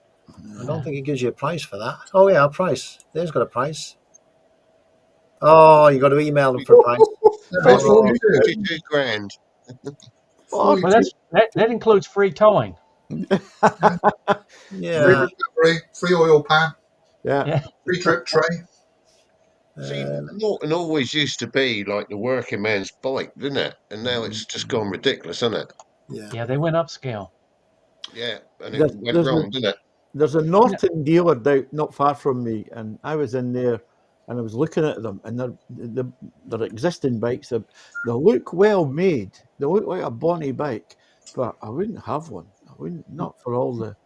[SPEAKER 1] I don't think it gives you a price for that. Oh yeah, a price. There's got a price. Oh, you got to email them for a price.
[SPEAKER 6] That's
[SPEAKER 1] Oh,
[SPEAKER 4] 42 grand.
[SPEAKER 3] Well, that includes free towing.
[SPEAKER 1] yeah.
[SPEAKER 6] Free recovery, free oil pan,
[SPEAKER 5] Yeah.
[SPEAKER 6] free trip tray.
[SPEAKER 4] See, Norton always used to be like the working man's bike, didn't it? And now it's just gone ridiculous, isn't it?
[SPEAKER 1] Yeah.
[SPEAKER 3] Yeah, they went upscale.
[SPEAKER 4] Yeah, and it
[SPEAKER 5] There's-
[SPEAKER 4] went
[SPEAKER 5] there's
[SPEAKER 4] wrong,
[SPEAKER 5] no-
[SPEAKER 4] didn't it?
[SPEAKER 5] There's a Norton dealer down not far from me, and I was in there and I was looking at them, and they're existing bikes. They look well made. They look like a bonny bike, but I wouldn't have one. I wouldn't, not for all the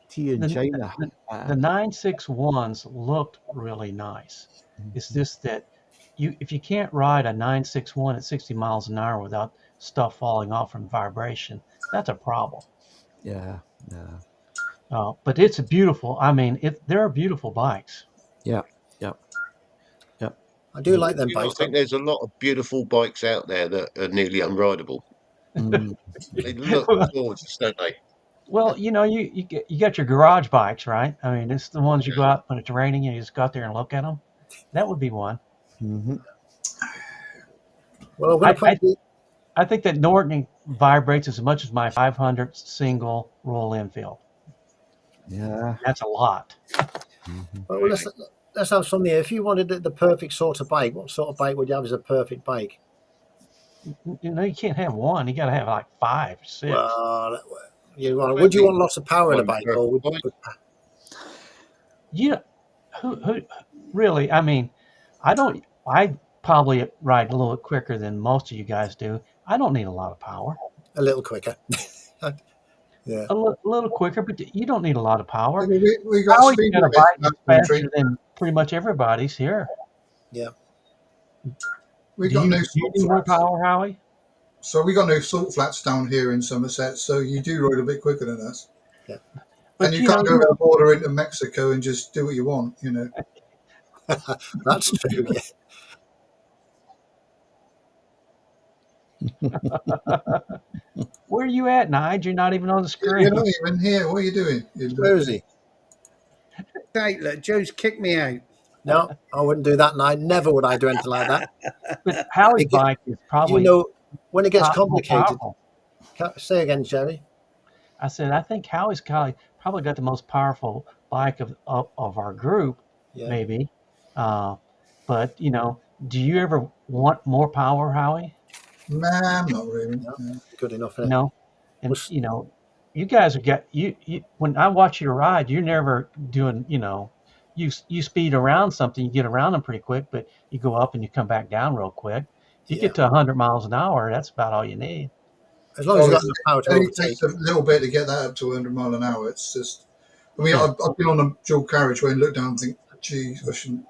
[SPEAKER 5] tea in China.
[SPEAKER 3] The 961s looked really nice. It's just that if you can't ride a 961 at 60 miles an hour without stuff falling off from vibration, that's a problem.
[SPEAKER 5] Yeah.
[SPEAKER 3] But it's a beautiful. I mean, there are beautiful bikes.
[SPEAKER 5] Yeah.
[SPEAKER 1] I do like them
[SPEAKER 4] I
[SPEAKER 1] bikes.
[SPEAKER 4] think there's a lot of beautiful bikes out there that are nearly unrideable. They look gorgeous, don't they?
[SPEAKER 3] Well, you got your garage bikes, right? I mean, it's the ones you go out when it's raining and you just go out there and look at them. That would be one.
[SPEAKER 5] Mm-hmm.
[SPEAKER 1] Well,
[SPEAKER 3] I think that Norton vibrates as much as my 500 single Royal Enfield.
[SPEAKER 5] Yeah,
[SPEAKER 3] that's a lot.
[SPEAKER 1] Well, let's have some here. If you wanted the perfect sort of bike, what sort of bike would you have as a perfect bike?
[SPEAKER 3] You can't have one. You got to have like 5, 6.
[SPEAKER 1] Well, would you want lots of power in a bike, or would
[SPEAKER 3] who really? I mean, I probably ride a little quicker than most of you guys do. I don't need a lot of power.
[SPEAKER 1] A little quicker. Yeah.
[SPEAKER 3] A little quicker, but you don't need a lot of power.
[SPEAKER 6] We got speed
[SPEAKER 3] got a bike that's faster than pretty much everybody's here.
[SPEAKER 1] Yeah.
[SPEAKER 6] We got no
[SPEAKER 3] you need more power, Howie?
[SPEAKER 6] So we got no salt flats down here in Somerset, so you do ride a bit quicker than us.
[SPEAKER 1] Yeah.
[SPEAKER 6] But and you can't go over the border into Mexico and just do what you want,
[SPEAKER 1] That's true, yeah.
[SPEAKER 3] Where are you at, Nige? You're not even on the screen.
[SPEAKER 6] You're not even here. What are you doing?
[SPEAKER 1] Where is he?
[SPEAKER 2] Hey, look, Joe's kicked me out.
[SPEAKER 1] No, I wouldn't do that, Nige. Never would I do anything like that.
[SPEAKER 3] But Howie's bike is probably...
[SPEAKER 1] when it gets complicated... Say again, Jerry.
[SPEAKER 3] I said, I think Howie's probably got the most powerful bike of our group, maybe. But, do you ever want more power, Howie?
[SPEAKER 6] Nah, not really.
[SPEAKER 1] No. Good enough.
[SPEAKER 3] No. And, you guys have got... You when I watch you ride, you're never doing, you speed around something, you get around them pretty quick, but you go up and you come back down real quick. If you get to 100 miles an hour, that's about all you need.
[SPEAKER 1] As long as you've got enough power to overtake.
[SPEAKER 6] It takes a little bit to get that up to 100 mile an hour. It's just, I've been on a dual carriageway and looked down and think, geez, I shouldn't.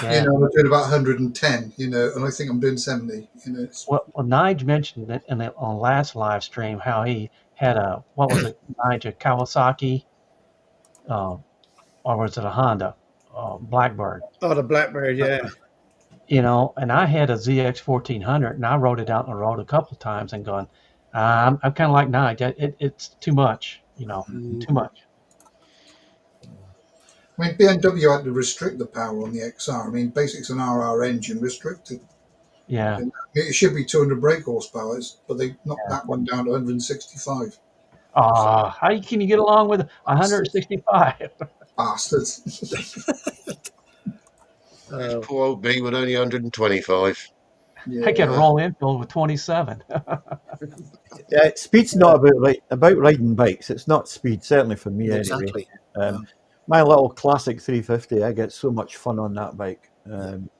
[SPEAKER 6] I'm doing about 110, and I think I'm doing 70.
[SPEAKER 3] Well, Nige mentioned it on last live stream how he had what was it, Nige, a Kawasaki, or was it a Honda, Blackbird?
[SPEAKER 2] Oh, the Blackbird, yeah.
[SPEAKER 3] And I had a ZX 1400, and I rode it out on the road a couple of times and going, I'm kind of like Nige. It's too much, too much.
[SPEAKER 6] I mean, BMW had to restrict the power on the XR. I mean, basically it's an RR engine restricted.
[SPEAKER 3] Yeah.
[SPEAKER 6] And it should be 200 brake horsepower, but they knocked that one down to 165.
[SPEAKER 3] How can you get along with 165?
[SPEAKER 6] Bastards.
[SPEAKER 4] Poor old me with only 125.
[SPEAKER 3] I got a Royal Enfield with 27.
[SPEAKER 5] Speed's not about riding bikes. It's not speed, certainly for me anyway. My little classic 350, I get so much fun on that bike.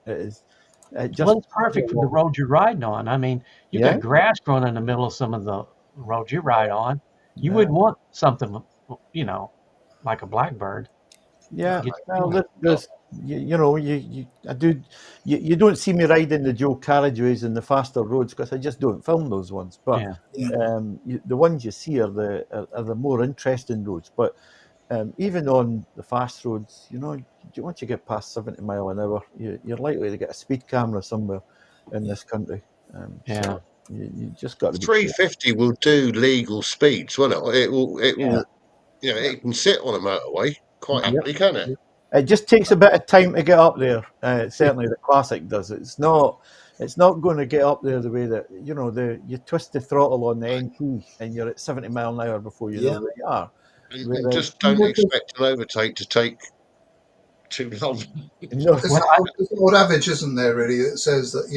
[SPEAKER 5] It's
[SPEAKER 3] perfect for the road you're riding on. I mean, you got grass growing in the middle of some of the roads you ride on. You wouldn't want something, like a Blackbird.
[SPEAKER 5] Yeah, you don't see me riding the dual carriageways and the faster roads because I just don't film those ones. But the ones you see are the more interesting roads. But even on the fast roads, once you get past 70 mile an hour, you're likely to get a speed camera somewhere in this country. So you just got to.
[SPEAKER 4] 350 will do legal speeds, won't it? It will. It can sit on a motorway quite happily, can it?
[SPEAKER 5] It just takes a bit of time to get up there. Certainly, the Classic does. It's not going to get up there the way that you twist the throttle on the NT and you're at 70 mile an hour before you know where you are.
[SPEAKER 4] And just don't expect an overtake to take too long.
[SPEAKER 6] There's an odd average, isn't there, really, that says that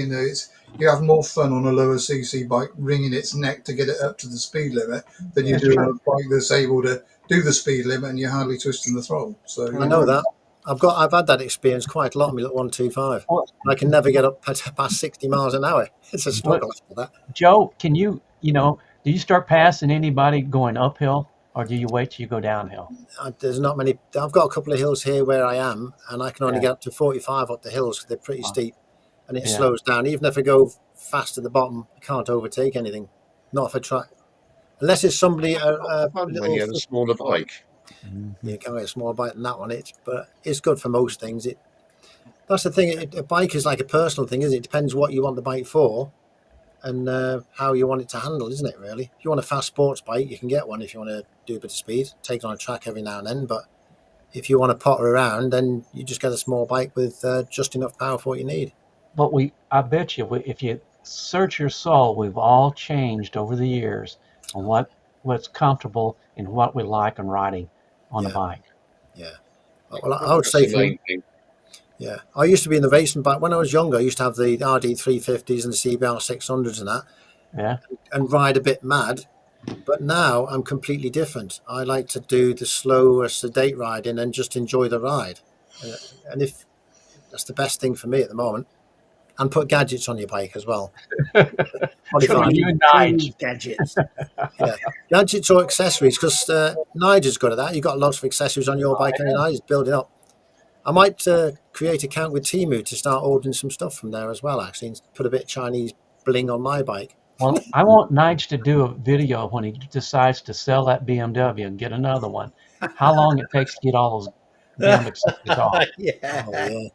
[SPEAKER 6] you have more fun on a lower CC bike wringing its neck to get it up to the speed limit than you do on a bike that's able to do the speed limit and you're hardly twisting the throttle. So
[SPEAKER 1] I know that. I've had that experience quite a lot on my little 125.
[SPEAKER 3] Well,
[SPEAKER 1] I can never get up past 60 miles an hour. It's a struggle after that.
[SPEAKER 3] Joe, can you do you start passing anybody going uphill, or do you wait till you go downhill?
[SPEAKER 1] There's not many. I've got a couple of hills here where I am, and I can only
[SPEAKER 3] Yeah.
[SPEAKER 1] get up to 45 up the hills because they're pretty steep, and it
[SPEAKER 3] Yeah.
[SPEAKER 1] slows down. Even if I go fast at the bottom, I can't overtake anything. Not if I try, unless it's somebody a
[SPEAKER 4] Fun when
[SPEAKER 1] little.
[SPEAKER 4] you had a smaller bike.
[SPEAKER 1] You can get a smaller bike than that one. But it's good for most things. That's the thing. A bike is like a personal thing, isn't it? It depends what you want the bike for, and how you want it to handle, isn't it? Really, if you want a fast sports bike, you can get one. If you want to do a bit of speed, take it on a track every now and then. But if you want to potter around, then you just get a small bike with just enough power for what you need.
[SPEAKER 3] But I bet you, if you search your soul, we've all changed over the years on what's comfortable and what we like on riding on a bike.
[SPEAKER 1] Yeah. Well, I would
[SPEAKER 4] That's
[SPEAKER 1] say
[SPEAKER 4] the
[SPEAKER 1] for
[SPEAKER 4] main thing.
[SPEAKER 1] yeah, I used to be in the racing bike when I was younger. I used to have the RD 350s and the CBR 600s and that,
[SPEAKER 3] Yeah.
[SPEAKER 1] and ride a bit mad. But now I'm completely different. I like to do the slower, sedate riding and just enjoy the ride. And if that's the best thing for me at the moment, and put gadgets on your bike as well.
[SPEAKER 3] So you and Nige.
[SPEAKER 2] Gadgets.
[SPEAKER 1] Yeah, gadgets or accessories, because Nigel's good at that. You've got lots of accessories on your bike, and Nigel's building up. I might create a account with Temu to start ordering some stuff from there as well, actually, and put a bit of Chinese bling on my bike.
[SPEAKER 3] Well, I want Nige to do a video when he decides to sell that BMW and get another one. How long it takes to get all those damn accessories off.
[SPEAKER 2] Yeah.
[SPEAKER 1] Oh, yeah.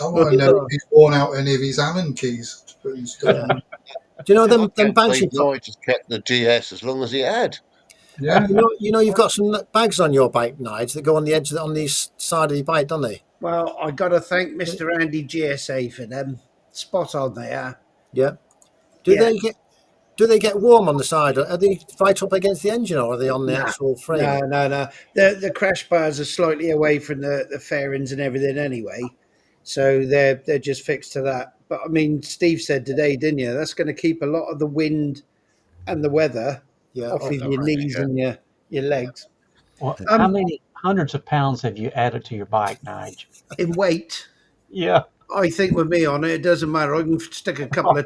[SPEAKER 6] I want to know if he's worn out any of his Allen keys to put in stuff.
[SPEAKER 1] Yeah. Do you know them
[SPEAKER 4] I
[SPEAKER 1] bags?
[SPEAKER 4] can't just kept the GS as long as he had.
[SPEAKER 6] Yeah.
[SPEAKER 1] You've got some bags on your bike, Nige, that go on the edge on the side of your bike, don't they?
[SPEAKER 2] Well, I got to thank Mr. Andy GSA for them. Spot on they are.
[SPEAKER 1] Yeah.
[SPEAKER 2] Yeah.
[SPEAKER 1] Do they get warm on the side? Are they right up against the engine, or are they on the actual frame?
[SPEAKER 2] No. The crash bars are slightly away from the fairings and everything anyway, so they're just fixed to that. But I mean, Steve said today, didn't you? That's going to keep a lot of the wind and the weather off of your knees and your legs.
[SPEAKER 3] Well, how many hundreds of pounds have you added to your bike, Nige?
[SPEAKER 2] In weight,
[SPEAKER 3] Yeah.
[SPEAKER 2] I think with me on it doesn't matter. I can stick a couple of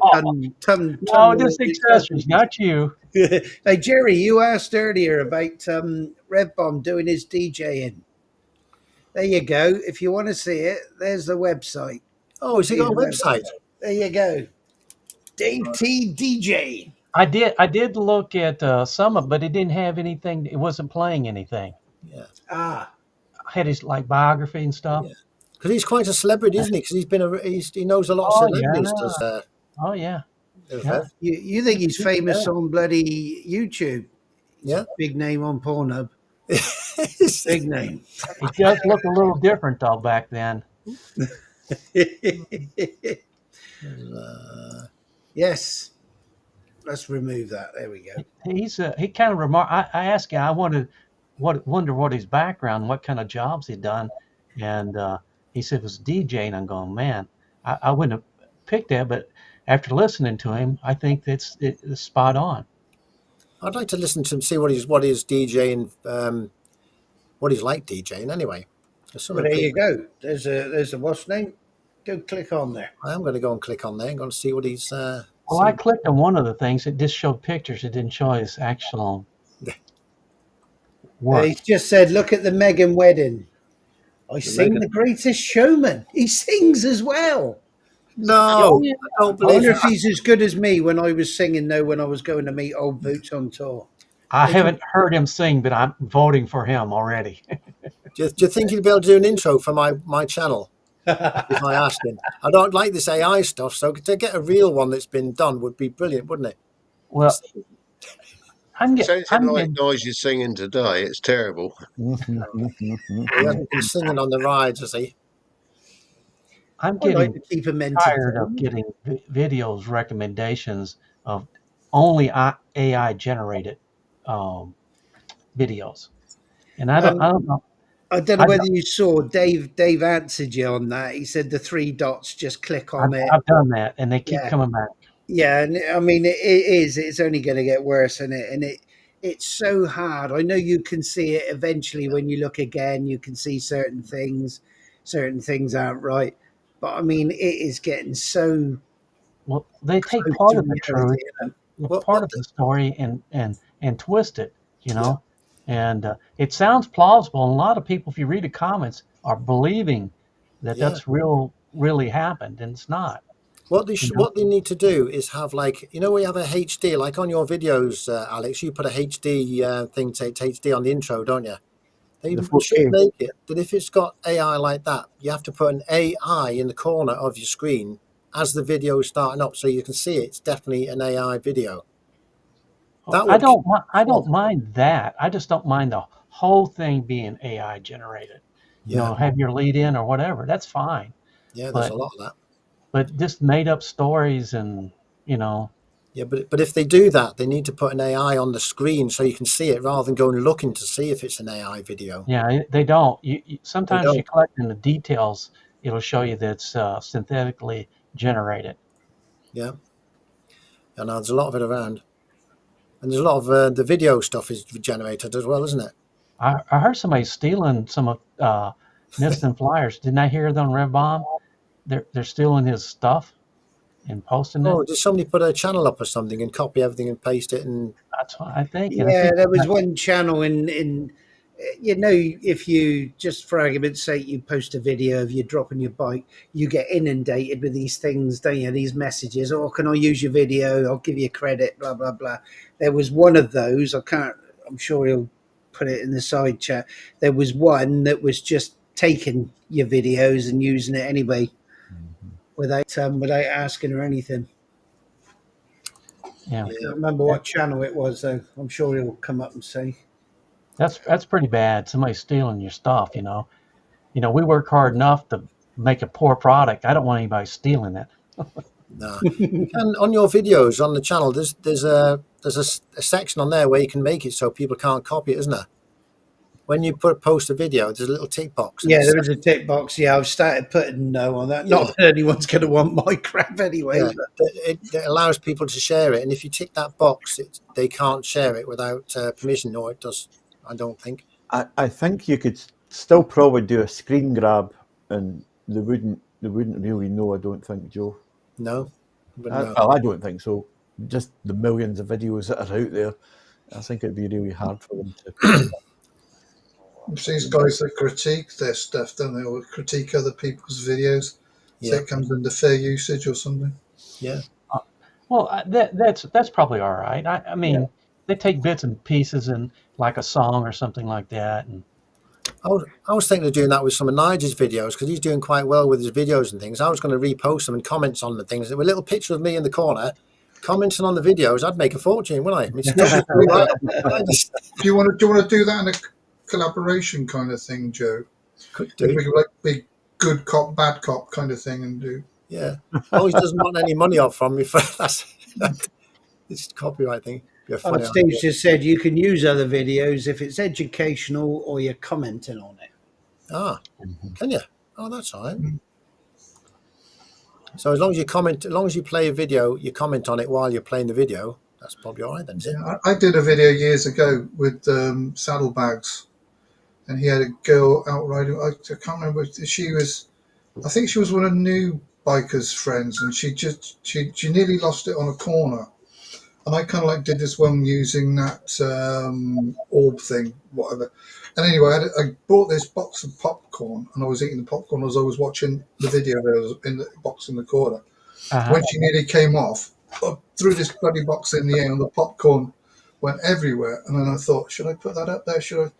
[SPEAKER 2] ton.
[SPEAKER 3] No, just accessories, not you.
[SPEAKER 2] Hey Jerry, you asked earlier about Rev Bomb doing his DJing. There you go. If you want to see it, there's the website.
[SPEAKER 1] Oh, has he got a website?
[SPEAKER 2] There you go. Dave T DJ.
[SPEAKER 3] I did look at some of, but it didn't have anything. It wasn't playing anything.
[SPEAKER 1] Yeah.
[SPEAKER 2] Ah,
[SPEAKER 3] I had his like biography and stuff.
[SPEAKER 1] Yeah. Because he's quite a celebrity, isn't he? Because he knows a lot of celebrities.
[SPEAKER 3] Oh yeah.
[SPEAKER 2] You think he's famous on bloody YouTube? He's a big name on Pornhub. Big name.
[SPEAKER 3] He does look a little different though back then.
[SPEAKER 2] Yes. Let's remove that. There we go.
[SPEAKER 3] He kind of I asked him. I wonder what his background, what kind of jobs he'd done, and he said it was DJing. I'm going, man, I wouldn't have picked that, but after listening to him, I think it's spot on.
[SPEAKER 1] I'd like to listen to him, see what he's DJing, what he's like DJing anyway.
[SPEAKER 2] Well, there you go. There's the what's name. Go click on there.
[SPEAKER 1] I am going to go and click on there and go and see what he's.
[SPEAKER 3] Well, I clicked on one of the things. It just showed pictures. It didn't show his actual work.
[SPEAKER 2] He just said, "Look at the Megan wedding. I sing The Greatest Showman." He sings as well.
[SPEAKER 1] No, I don't
[SPEAKER 2] I
[SPEAKER 1] believe
[SPEAKER 2] wonder
[SPEAKER 1] it.
[SPEAKER 2] if he's as good as me when I was singing, though, when I was going to meet Old Boots on tour.
[SPEAKER 3] I haven't heard him sing, but I'm voting for him already.
[SPEAKER 1] Do you think he'd be able to do an intro for my channel? If I asked him, I don't like this AI stuff, so to get a real one that's been done would be brilliant, wouldn't it?
[SPEAKER 3] Well, I'm
[SPEAKER 4] Sounds like noise you're singing today. It's terrible.
[SPEAKER 1] He hasn't been singing on the rides, has he?
[SPEAKER 3] I'm getting
[SPEAKER 2] to keep him
[SPEAKER 3] tired of getting videos recommendations of only AI generated videos, and I don't know.
[SPEAKER 2] I don't know whether you saw Dave answered you on that. He said the three dots, just click on it.
[SPEAKER 3] I've done that, and they keep coming back.
[SPEAKER 2] Yeah, and I mean it's only going to get worse, and it's so hard. I know you can see it eventually when you look again. You can see certain things aren't right. But I mean, it is getting so
[SPEAKER 3] Well, they take
[SPEAKER 2] close
[SPEAKER 3] part
[SPEAKER 2] to
[SPEAKER 3] of the truth,
[SPEAKER 2] reality. You know?
[SPEAKER 3] part
[SPEAKER 1] What
[SPEAKER 3] of the story, and twist it, and it sounds plausible. And a lot of people, if you read the comments, are believing that
[SPEAKER 1] Yeah.
[SPEAKER 3] that's really happened, and it's not.
[SPEAKER 1] What they need to do is have, like, we have a HD, like on your videos, Alex. You put a HD thing, say it's HD on the intro, don't you? They
[SPEAKER 5] The
[SPEAKER 1] should
[SPEAKER 5] 4K.
[SPEAKER 1] make it that if it's got AI like that, you have to put an AI in the corner of your screen as the video is starting up, so you can see it's definitely an AI video. That
[SPEAKER 3] I
[SPEAKER 1] would
[SPEAKER 3] don't I
[SPEAKER 1] oh,
[SPEAKER 3] don't mind that. I just don't mind the whole thing being AI generated.
[SPEAKER 1] yeah,
[SPEAKER 3] Have your lead in or whatever. That's fine.
[SPEAKER 1] yeah. There's a
[SPEAKER 3] But
[SPEAKER 1] lot of that.
[SPEAKER 3] just made up stories and you know
[SPEAKER 1] Yeah, but if they do that, they need to put an AI on the screen so you can see it rather than going looking to see if it's an AI video.
[SPEAKER 3] Yeah, they don't.
[SPEAKER 1] They
[SPEAKER 3] Sometimes you
[SPEAKER 1] don't.
[SPEAKER 3] collect in the details, it'll show you that it's synthetically generated.
[SPEAKER 1] Yeah, and there's a lot of it around, and there's a lot of the video stuff is generated as well, isn't it?
[SPEAKER 3] I heard somebody stealing some of Niston flyers. Didn't I hear them on Red Bomb? They're stealing his stuff and posting it.
[SPEAKER 1] Oh, did somebody put a channel up or something and copy everything and paste it? And
[SPEAKER 3] That's what I think. And if
[SPEAKER 2] Yeah,
[SPEAKER 3] he
[SPEAKER 2] there was one channel if you, just for argument's sake, you post a video of you dropping your bike, you get inundated with these things, don't you? These messages, oh, can I use your video? I'll give you credit, blah, blah, blah. There was one of those, I'm sure he'll put it in the side chat. There was one that was just taking your videos and using it anyway without asking or anything.
[SPEAKER 3] yeah,
[SPEAKER 2] I can't remember what channel it was, though. I'm sure he'll come up and say.
[SPEAKER 3] that's pretty bad. Somebody stealing your stuff. We work hard enough to make a poor product. I don't want anybody stealing it.
[SPEAKER 1] nah, you can on your videos on the channel. There's a section on there where you can make it so people can't copy it, isn't there? When you post a video, there's a little tick box. And
[SPEAKER 2] Yeah, there is a tick box. Yeah, I've started putting no on that. Not that anyone's going to want my crap anyway.
[SPEAKER 1] Yeah,
[SPEAKER 2] But.
[SPEAKER 1] it allows people to share it, and if you tick that box, they can't share it without permission, or it does. I don't think.
[SPEAKER 5] I think you could still probably do a screen grab, and they wouldn't really know. I don't think, Joe.
[SPEAKER 1] No, but no.
[SPEAKER 5] I don't think so. Just the millions of videos that are out there, I think it'd be really hard for them to.
[SPEAKER 6] These guys that critique their stuff, don't they? Or critique other people's videos. So
[SPEAKER 1] Yeah,
[SPEAKER 6] it comes under fair usage or something.
[SPEAKER 1] yeah.
[SPEAKER 3] Well, that's probably all right. I mean, they take bits and pieces and like a song or something like that, and
[SPEAKER 1] I was thinking of doing that with some of Nigel's videos because he's doing quite well with his videos and things. I was going to repost them and comments on the things. There were a little picture of me in the corner commenting on the videos. I'd make a fortune, wouldn't I? I mean, stuff is well.
[SPEAKER 6] Do you want to do that in a collaboration kind of thing, Joe?
[SPEAKER 1] Could do.
[SPEAKER 6] Like big good cop, bad cop kind of thing, and do.
[SPEAKER 1] Yeah. Always doesn't want any money off from me for that's it's copyright thing. Be a funny
[SPEAKER 2] Steve
[SPEAKER 1] idea.
[SPEAKER 2] just said you can use other videos if it's educational or you're commenting on it.
[SPEAKER 1] Ah, can you? Oh, that's all right. So as long as you play a video, you comment on it while you're playing the video. That's probably all right then, is it?
[SPEAKER 6] Yeah, I did a video years ago with saddlebags, and he had a girl out riding. I can't remember if she was. I think she was one of new biker's friends, and she nearly lost it on a corner. And I kind of like did this one using that orb thing, whatever. And anyway, I bought this box of popcorn, and I was eating the popcorn as I was watching the video that was in the box in the corner. When she nearly came off, I threw this bloody box in the air, and the popcorn went everywhere. And then I thought, should I put that up there? Should I?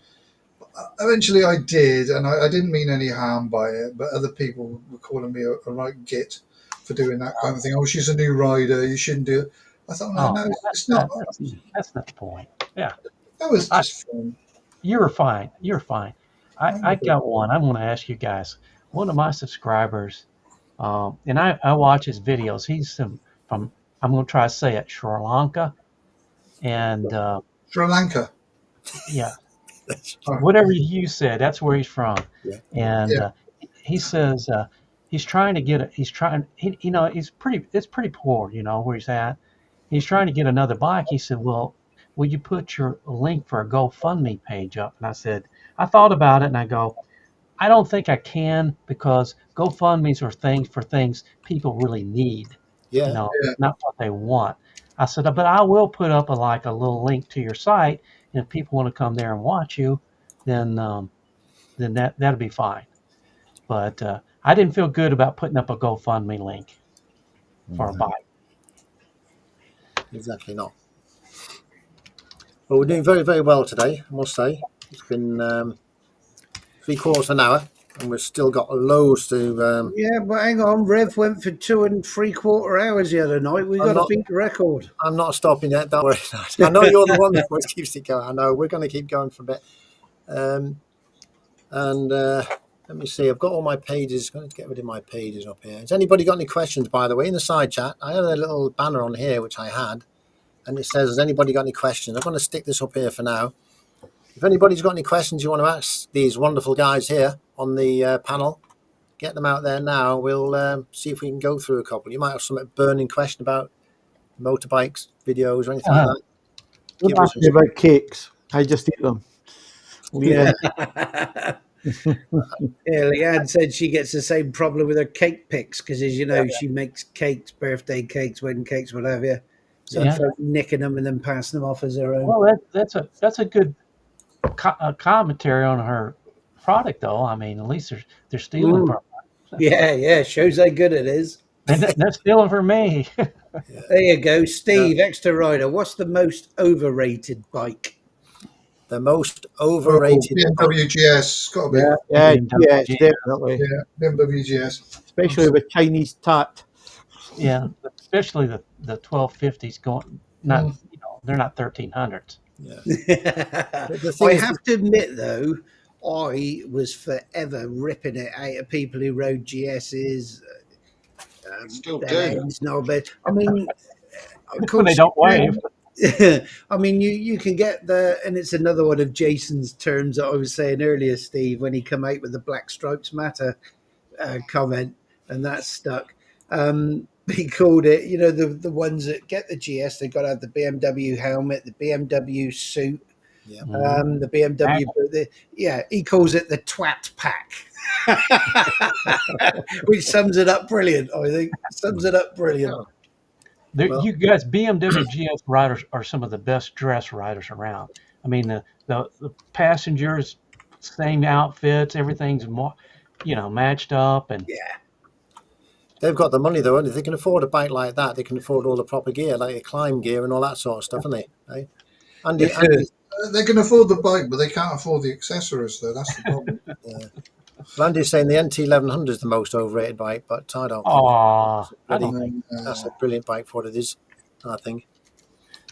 [SPEAKER 6] Eventually, I did, and I didn't mean any harm by it. But other people were calling me a right git for doing that kind of thing. Oh, she's a new rider. You shouldn't do it. I thought, no, it's not.
[SPEAKER 3] That's not the point. Yeah,
[SPEAKER 6] That was just fun.
[SPEAKER 3] you're fine. You're fine. I got one. I want to ask you guys. One of my subscribers, and I watch his videos. He's from I'm going to try to say it, Sri Lanka, and
[SPEAKER 6] Sri Lanka.
[SPEAKER 3] yeah, whatever you said, that's where he's from.
[SPEAKER 1] Yeah.
[SPEAKER 3] And he says he's trying to get it. He's trying. It's pretty poor, where he's at. He's trying to get another bike. He said, well, will you put your link for a GoFundMe page up? And I said, I thought about it, and I go, I don't think I can, because GoFundMe's are things people really need,
[SPEAKER 1] Yeah.
[SPEAKER 3] not what they want. I said, but I will put up a little link to your site, and if people want to come there and watch you, then that'll be fine. But I didn't feel good about putting up a GoFundMe link for a bike.
[SPEAKER 1] Exactly not. Well, we're doing very, very well today, I must say. It's been 3/4 of an hour, and we've still got loads to.
[SPEAKER 2] Yeah, but hang on, Rev went for 2 3/4 hours the other night. We got to beat the record.
[SPEAKER 1] I'm not stopping yet. Don't worry. I know you're the one that always keeps it going. I know we're going to keep going for a bit. Let me see. I've got all my pages. I'm going to get rid of my pages up here. Has anybody got any questions, by the way, in the side chat? I had a little banner on here, which I had, and it says, has anybody got any questions? I'm going to stick this up here for now. If anybody's got any questions you want to ask these wonderful guys here on the panel, get them out there now. We'll see if we can go through a couple. You might have some burning question about motorbikes, videos, or anything like that.
[SPEAKER 5] Don't ask me about cakes. I just eat them.
[SPEAKER 2] Yeah. Yeah, Leanne said she gets the same problem with her cake picks because, as you know, she makes cakes, birthday cakes, wedding cakes, what have you. So nicking them and then passing them off as her own.
[SPEAKER 3] Well, that's a good commentary on her product, though. I mean, at least they're stealing from her.
[SPEAKER 2] Yeah, shows how good it is.
[SPEAKER 3] And they're stealing from me.
[SPEAKER 2] There you go, Steve, Extra Rider. What's the most overrated bike?
[SPEAKER 1] The most overrated
[SPEAKER 6] BMW GS, got to be.
[SPEAKER 5] Yeah, definitely.
[SPEAKER 6] Yeah, BMW GS,
[SPEAKER 5] especially with Chinese tat.
[SPEAKER 3] Yeah, especially the 1250s going. Not they're not 1300s.
[SPEAKER 1] Yeah.
[SPEAKER 2] I have to admit, though, I was forever ripping it out of people who rode GSs.
[SPEAKER 4] Still do.
[SPEAKER 2] I mean, of course,
[SPEAKER 3] when they don't wave.
[SPEAKER 2] I mean, you can get and it's another one of Jason's terms that I was saying earlier, Steve, when he come out with the Black Stripes Matter comment, and that stuck. He called it, the ones that get the GS, they've got to have the BMW helmet, the BMW suit, the BMW. He calls it the twat pack, which sums it up brilliant. I think sums it up brilliant.
[SPEAKER 3] You guys, BMW GS riders are some of the best dressed riders around. I mean, the passengers, same outfits, everything's more, matched up, and
[SPEAKER 1] they've got the money though, and if they can afford a bike like that, they can afford all the proper gear, like the climb gear and all that sort of stuff, haven't they? Right? Andy,
[SPEAKER 6] they can afford the bike, but they can't afford the accessories, though. That's the problem.
[SPEAKER 1] Well, Andy's saying the NT1100 is the most overrated bike, but I don't think that's a brilliant bike for what it is, I think.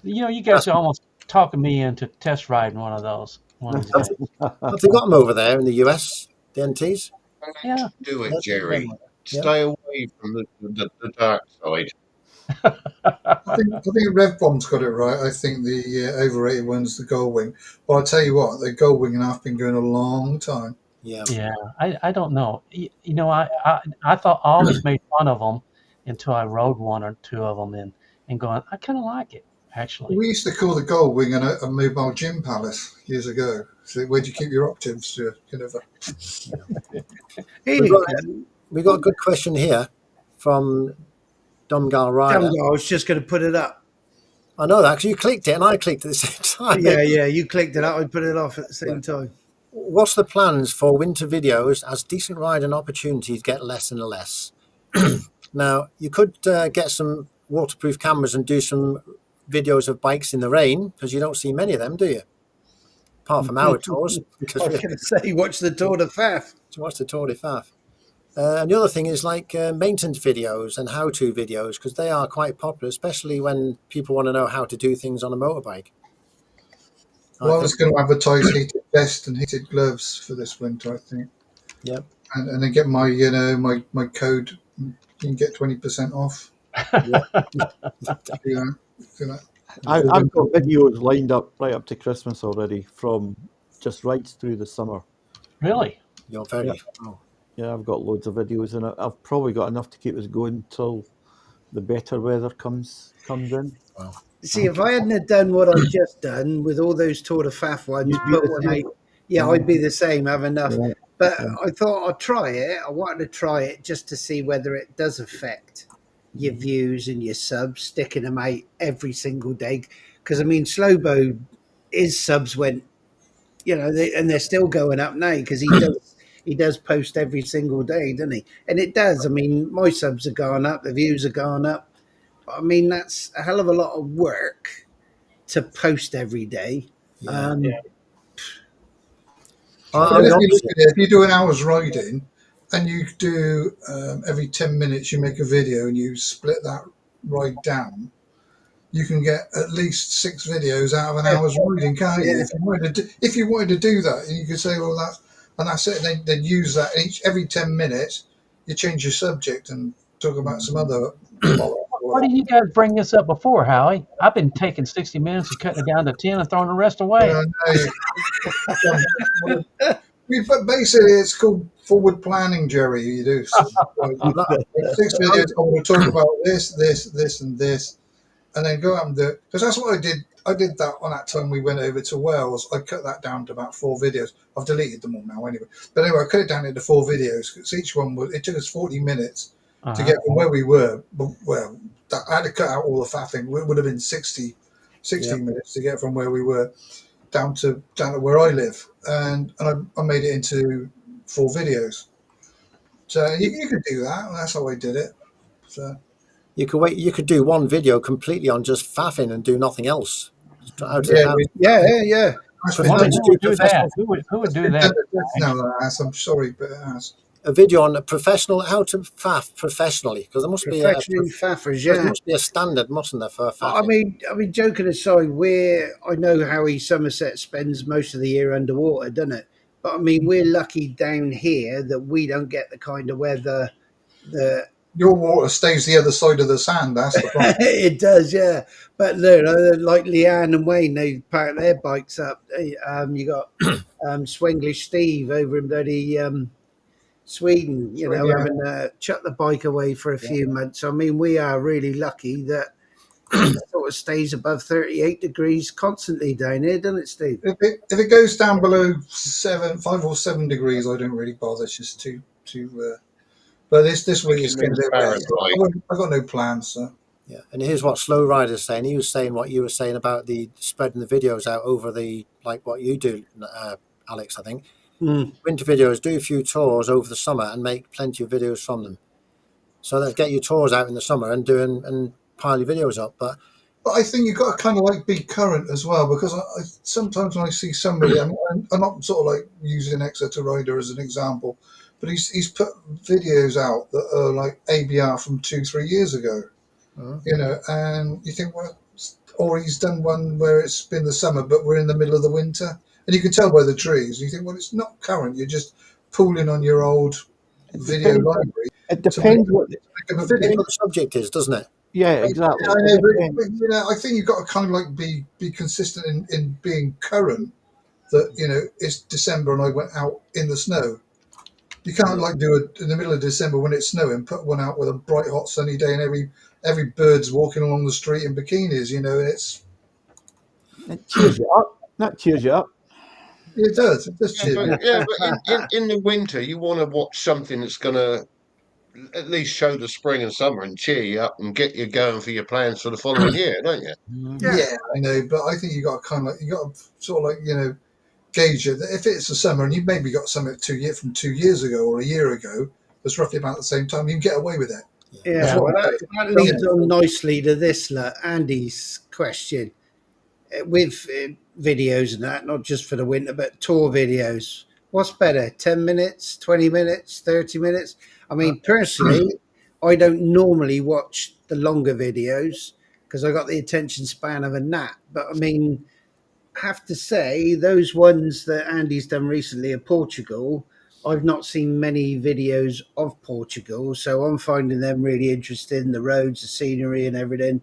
[SPEAKER 3] You guys are almost talking me into test riding one of those.
[SPEAKER 1] Have they got them over there in the US, the NTs?
[SPEAKER 3] Yeah.
[SPEAKER 4] Do it, Jerry. Stay away from the dark side.
[SPEAKER 6] I think Rev Bomb's got it right. I think the overrated one's the Goldwing. But I'll tell you what, the Goldwing and I've been going a long time.
[SPEAKER 3] Yeah. I don't know. I thought I always made fun of them until I rode one or two of them and going, I kind of like it, actually.
[SPEAKER 6] We used to call the Goldwing a mobile gym palace years ago. So where'd you keep your octaves to?
[SPEAKER 1] We got a good question here from Dumgal Rider.
[SPEAKER 2] I was just going to put it up.
[SPEAKER 1] I know that because you clicked it and I clicked at the same time.
[SPEAKER 2] Yeah, you clicked it up. I put it off at the same time.
[SPEAKER 1] What's the plans for winter videos as decent riding opportunities get less and less? Now, you could get some waterproof cameras and do some videos of bikes in the rain because you don't see many of them, do you? Apart from our tours.
[SPEAKER 2] I was going to say, watch the Tour de Faf.
[SPEAKER 1] Watch the Tour de Faf. And the other thing is like maintenance videos and how-to videos because they are quite popular, especially when people want to know how to do things on a motorbike.
[SPEAKER 6] Well, I was going to advertise heated vest and heated gloves for this winter, I think.
[SPEAKER 1] Yep.
[SPEAKER 6] And then get my, my code. You can get 20% off.
[SPEAKER 5] I've got videos lined up right up to Christmas already from just rides through the summer.
[SPEAKER 3] Really?
[SPEAKER 1] You're very.
[SPEAKER 5] Yeah, I've got loads of videos, and I've probably got enough to keep us going till the better weather comes in.
[SPEAKER 1] Wow.
[SPEAKER 2] See, if I hadn't have done what I've just done with all those Tour de Faf ones,
[SPEAKER 5] You'd be
[SPEAKER 2] put
[SPEAKER 5] the
[SPEAKER 2] one
[SPEAKER 5] same.
[SPEAKER 2] out, yeah, I'd be the same, have enough.
[SPEAKER 5] Yeah.
[SPEAKER 2] But
[SPEAKER 5] Yeah.
[SPEAKER 2] I thought I'd try it. I wanted to try it just to see whether it does affect your views and your subs, sticking them out every single day. Because, I mean, Slowbo, his subs went, you know, and they're still going up now because he does post every single day, doesn't he? And it does. I mean, my subs are going up, the views are going up. But, I mean, that's a hell of a lot of work to post every day.
[SPEAKER 1] Yeah.
[SPEAKER 6] Well,
[SPEAKER 1] I'm
[SPEAKER 6] if
[SPEAKER 1] the
[SPEAKER 6] you look
[SPEAKER 1] opposite.
[SPEAKER 6] at it, if you do an hour's riding and you do every 10 minutes, you make a video and you split that ride down, you can get at least 6 videos out of an hour's riding, can't you?
[SPEAKER 2] Yeah.
[SPEAKER 6] If you wanted to do that, you could say, well, that's it. They'd use that every 10 minutes. You change your subject and talk about some other.
[SPEAKER 3] Why did you guys bring this up before, Howie? I've been taking 60 minutes and cutting it down to 10 and throwing the rest away.
[SPEAKER 6] But basically, it's called forward planning, Jerry. You do 6 videos. I want to talk about this, and this, and then go out and do it. Because that's what I did. I did that on that time we went over to Wales. I cut that down to about 4 videos. I've deleted them all now anyway. But anyway, I cut it down into 4 videos because each one it took us 40 minutes to get from where we were. Well, I had to cut out all the faffing. It would have been 60 minutes to get from where we were down to where I live, and I made it into 4 videos. So you could do that. That's how I did it. So
[SPEAKER 1] You could do one video completely on just faffing and do nothing else.
[SPEAKER 2] Yeah.
[SPEAKER 3] Who would do that? Who would do that?
[SPEAKER 6] No, I'm sorry, but it has.
[SPEAKER 1] A video on a professional how to faff professionally, because there must be
[SPEAKER 2] Professional faffers,
[SPEAKER 1] there
[SPEAKER 2] yeah.
[SPEAKER 1] must be a standard, mustn't there, for faffing?
[SPEAKER 2] I mean, joking aside, I know Howie Somerset spends most of the year underwater, doesn't it? But I mean, we're lucky down here that we don't get the kind of weather that
[SPEAKER 6] Your water stays the other side of the sand. That's the problem.
[SPEAKER 2] it does, yeah. But look, like Leanne and Wayne, they park their bikes up. You got Swinglish Steve over in bloody Sweden, you know, having chucked the bike away for a few months. I mean, we are really lucky that it sort of stays above 38 degrees constantly down here, doesn't it, Steve?
[SPEAKER 6] If it goes down below 5 or 7 degrees, I don't really bother. It's just too. But this week it's getting a bit wet. I've got no plans, so.
[SPEAKER 1] Yeah, and here's what Slow Rider's saying. He was saying what you were saying about the spreading the videos out over the, like what you do, Alex, I think. Winter videos, do a few tours over the summer and make plenty of videos from them. So let's get your tours out in the summer and pile your videos up. But
[SPEAKER 6] I think you've got to kind of like be current as well, because I sometimes when I see somebody, I'm not sort of like using Exeter Rider as an example, but he's put videos out that are like ABR from 2-3 years ago, you know, and you think, well, or he's done one where it's been the summer, but we're in the middle of the winter, and you can tell by the trees. You think, well, it's not current. You're just pooling on your old video library.
[SPEAKER 5] It depends what
[SPEAKER 1] the subject is, doesn't it?
[SPEAKER 5] Yeah, exactly.
[SPEAKER 6] I know, but, you know, I think you've got to kind of like be consistent in being current. That, you know, it's December and I went out in the snow. You can't like do it in the middle of December when it's snowing. Put one out with a bright, hot, sunny day, and every bird's walking along the street in bikinis. You know,
[SPEAKER 5] it cheers you up. That cheers you up.
[SPEAKER 6] It does. It does cheer you.
[SPEAKER 4] Yeah, but in the winter, you want to watch something that's going to at least show the spring and summer and cheer you up and get you going for your plans for the following year, don't you?
[SPEAKER 6] Yeah, I know, but I think you got to kind of you got to sort of like, you know, gauge it. If it's the summer and you've maybe got something from 2 years ago or a year ago that's roughly about the same time, you can get away with it.
[SPEAKER 2] Yeah, well, that leads on nicely to this, Andy's question with videos and that, not just for the winter, but tour videos. What's better, 10 minutes, 20 minutes, 30 minutes? I mean, personally, I don't normally watch the longer videos because I got the attention span of a gnat. But I mean, I have to say, those ones that Andy's done recently of Portugal, I've not seen many videos of Portugal, so I'm finding them really interesting, the roads, the scenery and everything.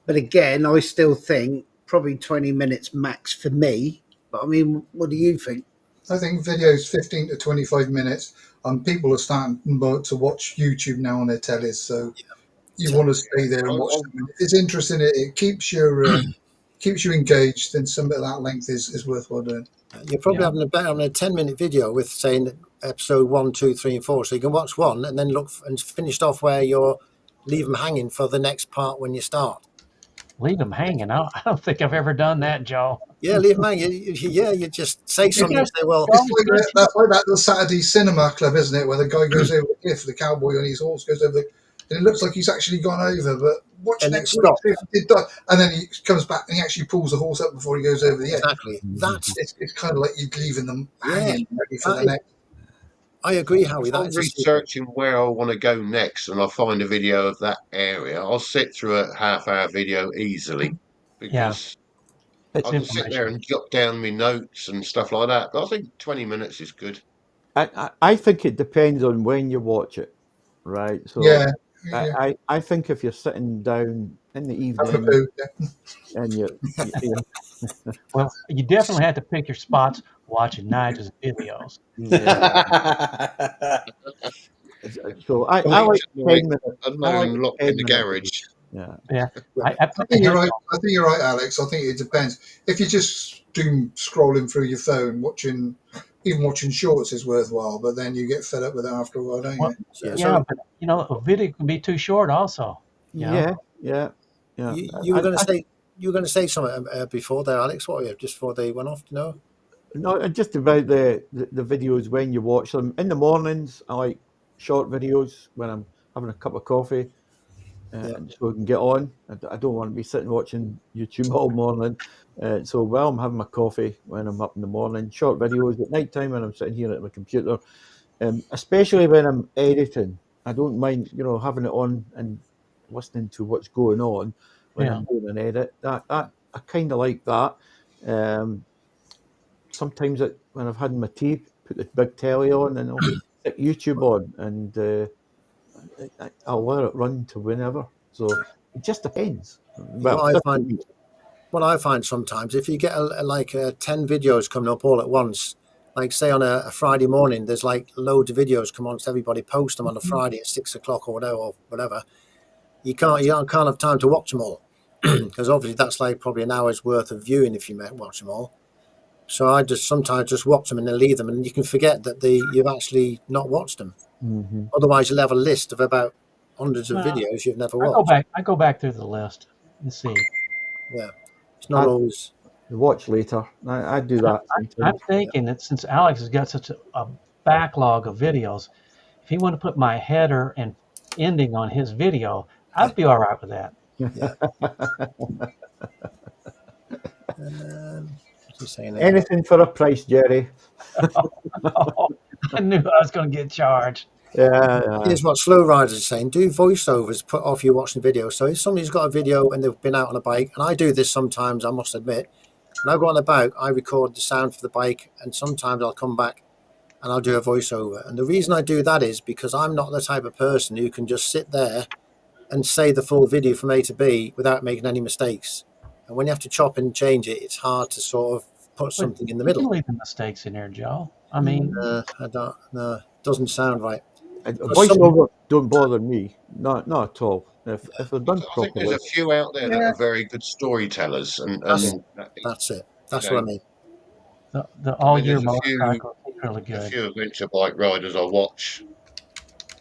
[SPEAKER 2] But again, I still think probably 20 minutes max for me. But I mean, what do you think?
[SPEAKER 6] I think videos 15 to 25 minutes, and people are starting to watch YouTube now on their tellies. So you want to stay there and watch them. If it's interesting, it keeps you engaged, then something of that length is worthwhile doing.
[SPEAKER 1] You're probably having a 10-minute video with saying episode 1, 2, 3, and 4, so you can watch one and then look and finished off where you're leave them hanging for the next part when you start.
[SPEAKER 3] Leave them hanging. I don't think I've ever done that, Joe.
[SPEAKER 1] Yeah, leave them hanging. You just say something. And say, well,
[SPEAKER 6] that's like that the Saturday Cinema Club, isn't it? Where the guy goes over the cliff, the cowboy on his horse goes over and it looks like he's actually gone over, but watch next week. And then he comes back and he actually pulls the horse up before he goes over the edge.
[SPEAKER 1] Exactly.
[SPEAKER 6] It's kind of like you leaving them hanging ready for the next.
[SPEAKER 1] I agree, Howie.
[SPEAKER 4] If I'm researching where I want to go next and I find a video of that area, I'll sit through a half-hour video easily because I can sit there and jot down my notes and stuff like that. But I think 20 minutes is good.
[SPEAKER 5] I think it depends on when you watch it, right? So I think if you're sitting down in the evening and you
[SPEAKER 3] well, you definitely have to pick your spots watching Nigel's videos.
[SPEAKER 5] So I like 10 minutes.
[SPEAKER 4] Alone locked in the garage.
[SPEAKER 3] Yeah.
[SPEAKER 6] I think you're right. I think you're right, Alex. I think it depends. If you're just doom scrolling through your phone, even watching shorts is worthwhile, but then you get fed up with it after a while, don't you?
[SPEAKER 3] But a video can be too short also.
[SPEAKER 5] Yeah.
[SPEAKER 1] You were going to say something before there, Alex. What were you, just before they went off? No,
[SPEAKER 5] just about the videos when you watch them in the mornings. I like short videos when I'm having a cup of coffee, so I can get on. I don't want to be sitting watching YouTube all morning. So while I'm having my coffee when I'm up in the morning, short videos at night time when I'm sitting here at my computer, especially when I'm editing. I don't mind, having it on and listening to what's going on when I'm doing an edit. That I kind of like that. Sometimes when I've had my tea, put the big telly on and I'll stick YouTube on and I'll let it run to whenever. So it just depends.
[SPEAKER 1] Well, what I find sometimes, if you get 10 videos coming up all at once, like say on a Friday morning, there's like loads of videos come on, so everybody post them on a Friday at 6 o'clock or whatever. You can't have time to watch them all because obviously that's like probably an hour's worth of viewing if you watch them all. So I sometimes just watch them and then leave them, and you can forget that you've actually not watched them.
[SPEAKER 5] Mm-hmm.
[SPEAKER 1] Otherwise, you'll have a list of about hundreds of videos you've never watched.
[SPEAKER 3] I go back through the list and see.
[SPEAKER 1] Yeah, it's not always.
[SPEAKER 5] Watch later. I do that.
[SPEAKER 3] I'm thinking that since Alex has got such a backlog of videos, if he wanted to put my header and ending on his video, I'd be all right with that.
[SPEAKER 1] Yeah.
[SPEAKER 5] Anything for a price, Jerry.
[SPEAKER 3] I knew I was going to get charged.
[SPEAKER 5] Yeah.
[SPEAKER 1] Here's what Slow Riders are saying. Do voiceovers, put off you watching video. So if somebody's got a video and they've been out on a bike, and I do this sometimes, I must admit, when I go on the bike, I record the sound for the bike, and sometimes I'll come back and I'll do a voiceover. And the reason I do that is because I'm not the type of person who can just sit there and say the full video from A to B without making any mistakes. And when you have to chop and change it, it's hard to sort of put something in the middle.
[SPEAKER 3] You can leave the mistakes in there, Joe. I mean,
[SPEAKER 1] I don't. No, doesn't sound right.
[SPEAKER 5] Voiceover don't bother me, not at all. If they're done properly,
[SPEAKER 4] I think there's a few out there that are very good storytellers, and
[SPEAKER 1] that's it. That's what I mean.
[SPEAKER 3] The all-year motorcycle is really good.
[SPEAKER 4] A few adventure bike riders I watch,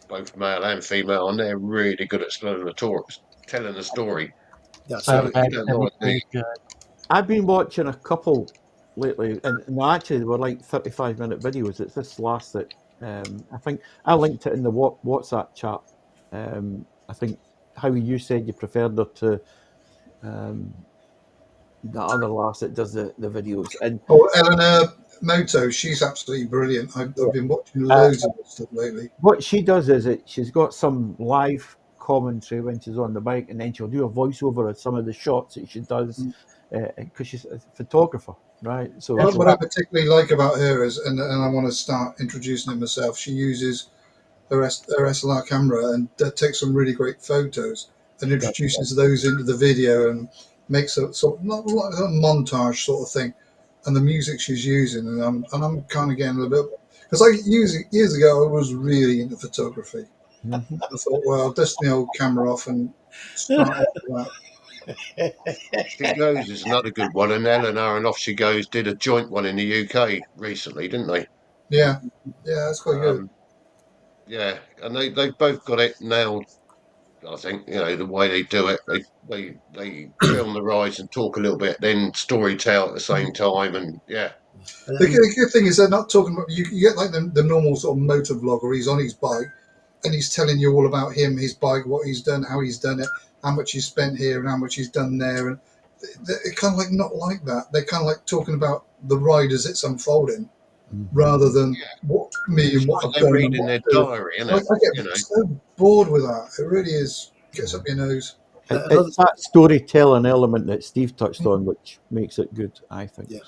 [SPEAKER 4] both male and female, and they're really good at telling a story.
[SPEAKER 1] That's
[SPEAKER 4] so
[SPEAKER 3] good.
[SPEAKER 5] I've been watching a couple lately, and actually they were like 35-minute videos. It's this last that I think I linked it in the WhatsApp chat. I think how you said you preferred her to the other lass that does the videos. And
[SPEAKER 6] Eleanor Moto, she's absolutely brilliant. I've been watching loads of stuff lately.
[SPEAKER 5] What she does is she's got some live commentary when she's on the bike, and then she'll do a voiceover of some of the shots that she does because she's a photographer, right? So
[SPEAKER 6] what I particularly like about her is, and I want to start introducing it myself, she uses her SLR camera and takes some really great photos and introduces those into the video and makes a sort of not like a montage sort of thing. And the music she's using, and I'm kind of getting a little bit, because years ago I was really into photography,
[SPEAKER 5] Mhm.
[SPEAKER 6] I thought, well, I'll dust my old camera off and start off with that.
[SPEAKER 4] She Goes is another good one, and Eleanor and Off She Goes did a joint one in the UK recently, didn't they?
[SPEAKER 6] Yeah, yeah, that's quite good.
[SPEAKER 4] Um, yeah, and they both got it nailed. I think the way they do it, they film the rides and talk a little bit, then story tell at the same time, and yeah,
[SPEAKER 6] The good thing is they're not talking about you get like the normal sort of motor vlog where he's on his bike and he's telling you all about him, his bike, what he's done, how he's done it, how much he's spent here and how much he's done there, and they're kind of like not like that. They're kind of like talking about the ride as it's unfolding rather than what me and
[SPEAKER 4] it's
[SPEAKER 6] what
[SPEAKER 4] like
[SPEAKER 6] I've
[SPEAKER 4] they're
[SPEAKER 6] done and
[SPEAKER 4] reading
[SPEAKER 6] what
[SPEAKER 4] their
[SPEAKER 6] I'm doing.
[SPEAKER 4] diary, isn't
[SPEAKER 6] I
[SPEAKER 4] it?
[SPEAKER 6] get so bored with that. It really is gets up your nose.
[SPEAKER 5] It's that storytelling element that Steve touched on, which makes it good, I think.
[SPEAKER 1] Yeah.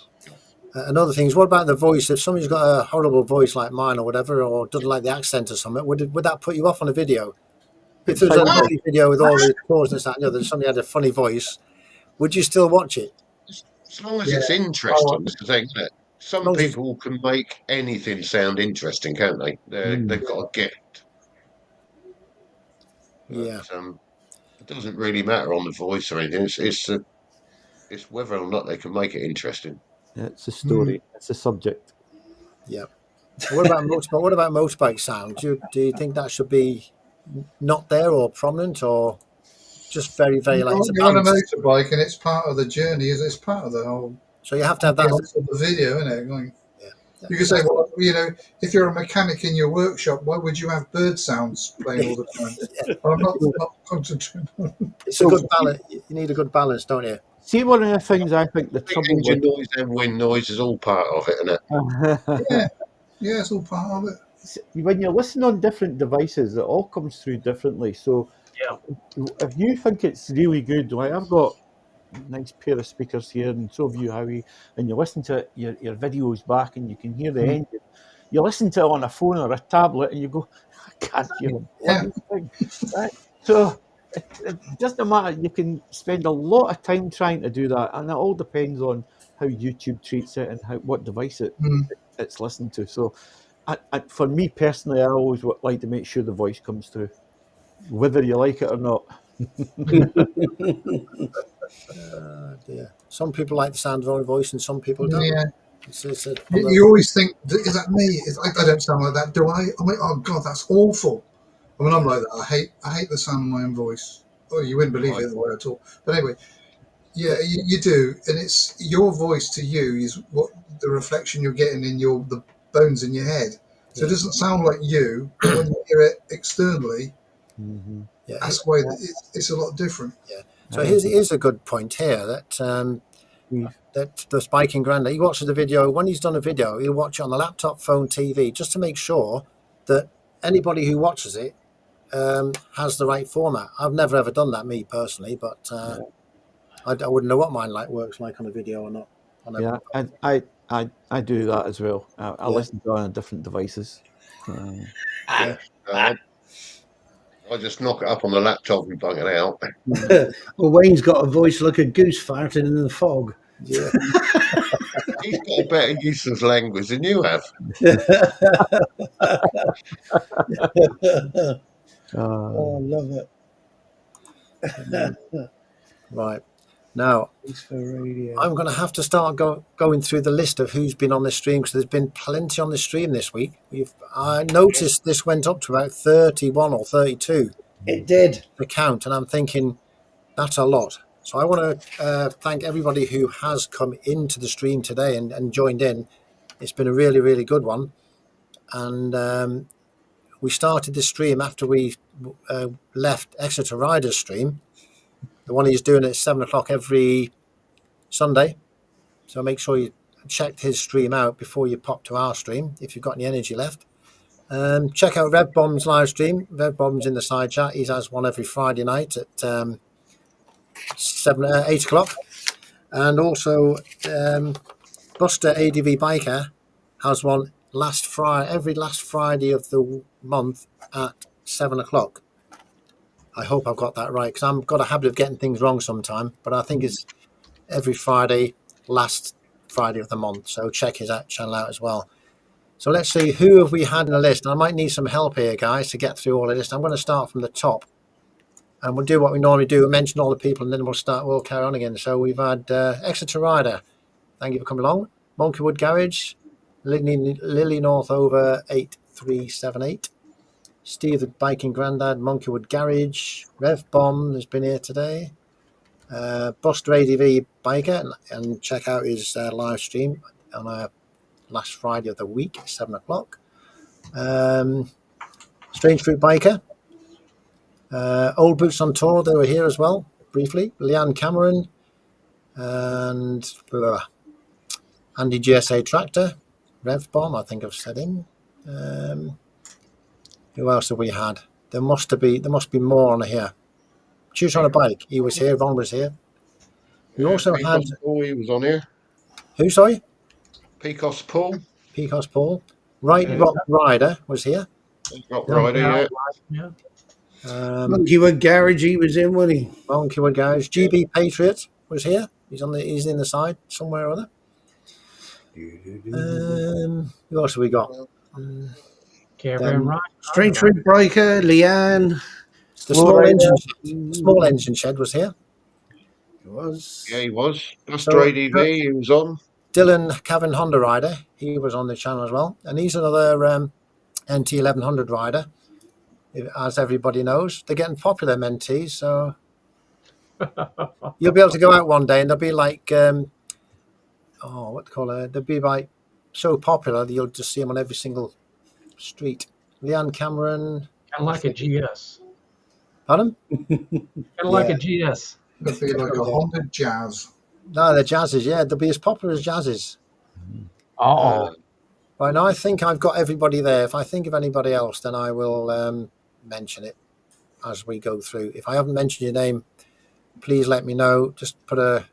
[SPEAKER 1] Another thing is, what about the voice? If somebody's got a horrible voice like mine or whatever, or doesn't like the accent or something, would that put you off on a video? If there was a lovely video with all the tours and that, that somebody had a funny voice, would you still watch it?
[SPEAKER 4] As long as
[SPEAKER 6] Yeah.
[SPEAKER 4] it's interesting, is the thing, isn't it? Some
[SPEAKER 1] long as it's-
[SPEAKER 4] people can make anything sound interesting, can't they? They've got a gift.
[SPEAKER 1] Yeah.
[SPEAKER 4] But, it doesn't really matter on the voice or anything. It's whether or not they can make it interesting.
[SPEAKER 5] It's a story. It's a subject.
[SPEAKER 1] Yeah. What about motorbike? What about motorbike sound? Do you think that should be not there or prominent or just very, very like it's a
[SPEAKER 6] You're on a
[SPEAKER 1] balance?
[SPEAKER 6] motorbike and it's part of the journey. It's part of the whole
[SPEAKER 1] So you have to have that.
[SPEAKER 6] of the video, isn't it? Going,
[SPEAKER 1] Yeah.
[SPEAKER 6] you could say, well, if you're a mechanic in your workshop, why would you have bird sounds playing all the time? Well, I'm not concentrating.
[SPEAKER 1] It's a good balance. You need a good balance, don't you?
[SPEAKER 5] See, one of the things I think the trouble
[SPEAKER 4] Engine
[SPEAKER 5] with
[SPEAKER 4] noise and wind noise is all part of it, isn't it?
[SPEAKER 6] Yeah, yeah, it's all part of it.
[SPEAKER 5] when you're listening on different devices, it all comes through differently. So, if you think it's really good, like I've got a nice pair of speakers here, and so have you, Howie, and you listen to your videos back, and you can hear the engine. You listen to it on a phone or a tablet, and you go, I can't hear a bloody thing. Right? So, it doesn't matter. You can spend a lot of time trying to do that, and it all depends on how YouTube treats it and what device it's listened to. So, for me personally, I always like to make sure the voice comes through, whether you like it or not.
[SPEAKER 1] Dear. Some people like the sound of their own voice, and some people don't.
[SPEAKER 6] Yeah.
[SPEAKER 1] It's
[SPEAKER 6] You always think, is that me? I don't sound like that, do I? I'm like, oh God, that's awful. I mean, I'm like that. I hate the sound of my own voice. Oh, you wouldn't believe it the way I talk. But anyway, yeah, you do, and it's your voice to you is what the reflection you're getting in the bones in your head. So it doesn't sound like you, but when you hear it externally, that's why it's a lot different.
[SPEAKER 1] Yeah. So here's a good point here that that the Spiking Grande, he watches the video. When he's done a video, he'll watch it on the laptop, phone, TV, just to make sure that anybody who watches it has the right format. I've never ever done that, me personally, but I wouldn't know what mine works like on a video or not.
[SPEAKER 5] Yeah, and I do that as well. I listen to it on different devices.
[SPEAKER 4] I just knock it up on the laptop and bung it out.
[SPEAKER 2] Well, Wayne's got a voice like a goose farting in the fog.
[SPEAKER 1] Yeah.
[SPEAKER 4] He's got a better use of language than you have.
[SPEAKER 2] Oh, I love it.
[SPEAKER 1] Right. Now, I'm going to have to start going through the list of who's been on this stream, because there's been plenty on the stream this week. I noticed this went up to about 31 or 32.
[SPEAKER 2] It did.
[SPEAKER 1] The count, and I'm thinking that's a lot. So I want to thank everybody who has come into the stream today and joined in. It's been a really, really good one. And we started this stream after we left Exeter Riders stream. The one he's doing at 7 o'clock every Sunday. So make sure you check his stream out before you pop to our stream, if you've got any energy left. Check out Rev Bomb's live stream. Rev Bomb's in the side chat. He has one every Friday night at 8 o'clock. And also Buster ADV Biker has one every last Friday of the month at 7 o'clock. I hope I've got that right, because I've got a habit of getting things wrong sometime, but I think it's every Friday, last Friday of the month. So check his channel out as well. So let's see, who have we had in the list? And I might need some help here, guys, to get through all of this. I'm going to start from the top. And we'll do what we normally do, mention all the people, and then we'll carry on again. So we've had Exeter Rider. Thank you for coming along. Monkeywood Garage. Lily North over 8378. Steve the Biking Grandad, Monkeywood Garage. Rev Bomb has been here today. Buster ADV Biker, and check out his live stream on last Friday of the week, 7 o'clock. Strange Fruit Biker. Old Boots on Tour, they were here as well, briefly. Leanne Cameron and Andy GSA Tractor. Rev Bomb, I think I've said him. Who else have we had? There must be more on here. Choose on a Bike, he was here. Ron was here. We also had.
[SPEAKER 4] Paul, he was on here.
[SPEAKER 1] Who, sorry?
[SPEAKER 4] Pecos Paul.
[SPEAKER 1] Pecos Paul. Rock Rider was here.
[SPEAKER 4] Rock Rider,
[SPEAKER 3] yeah.
[SPEAKER 2] Monkeywood Garage, he was in, wasn't he?
[SPEAKER 1] Monkeywood Garage. GB Patriot was here. He's in the side somewhere or other. Who else have we got?
[SPEAKER 3] Caravan Ride.
[SPEAKER 2] Strange Fruit Biker, Leanne.
[SPEAKER 1] The small engine shed was here.
[SPEAKER 2] It was.
[SPEAKER 4] Yeah, he was. Buster ADV, he was on.
[SPEAKER 1] Dylan Cavan Honda rider, he was on the channel as well. And he's another NT1100 rider, as everybody knows. They're getting popular, mentees, so you'll be able to go out one day and they'll be like, they'll be like so popular that you'll just see them on every single street. Leanne Cameron.
[SPEAKER 3] Kind of like a GS.
[SPEAKER 1] Pardon?
[SPEAKER 3] Kind of like a GS.
[SPEAKER 6] It'd be like a Honda Jazz.
[SPEAKER 1] No, they're Jazzes, yeah. They'll be as popular as Jazzes. Right, now I think I've got everybody there. If I think of anybody else, then I will mention it as we go through. If I haven't mentioned your name, please let me know. Just put a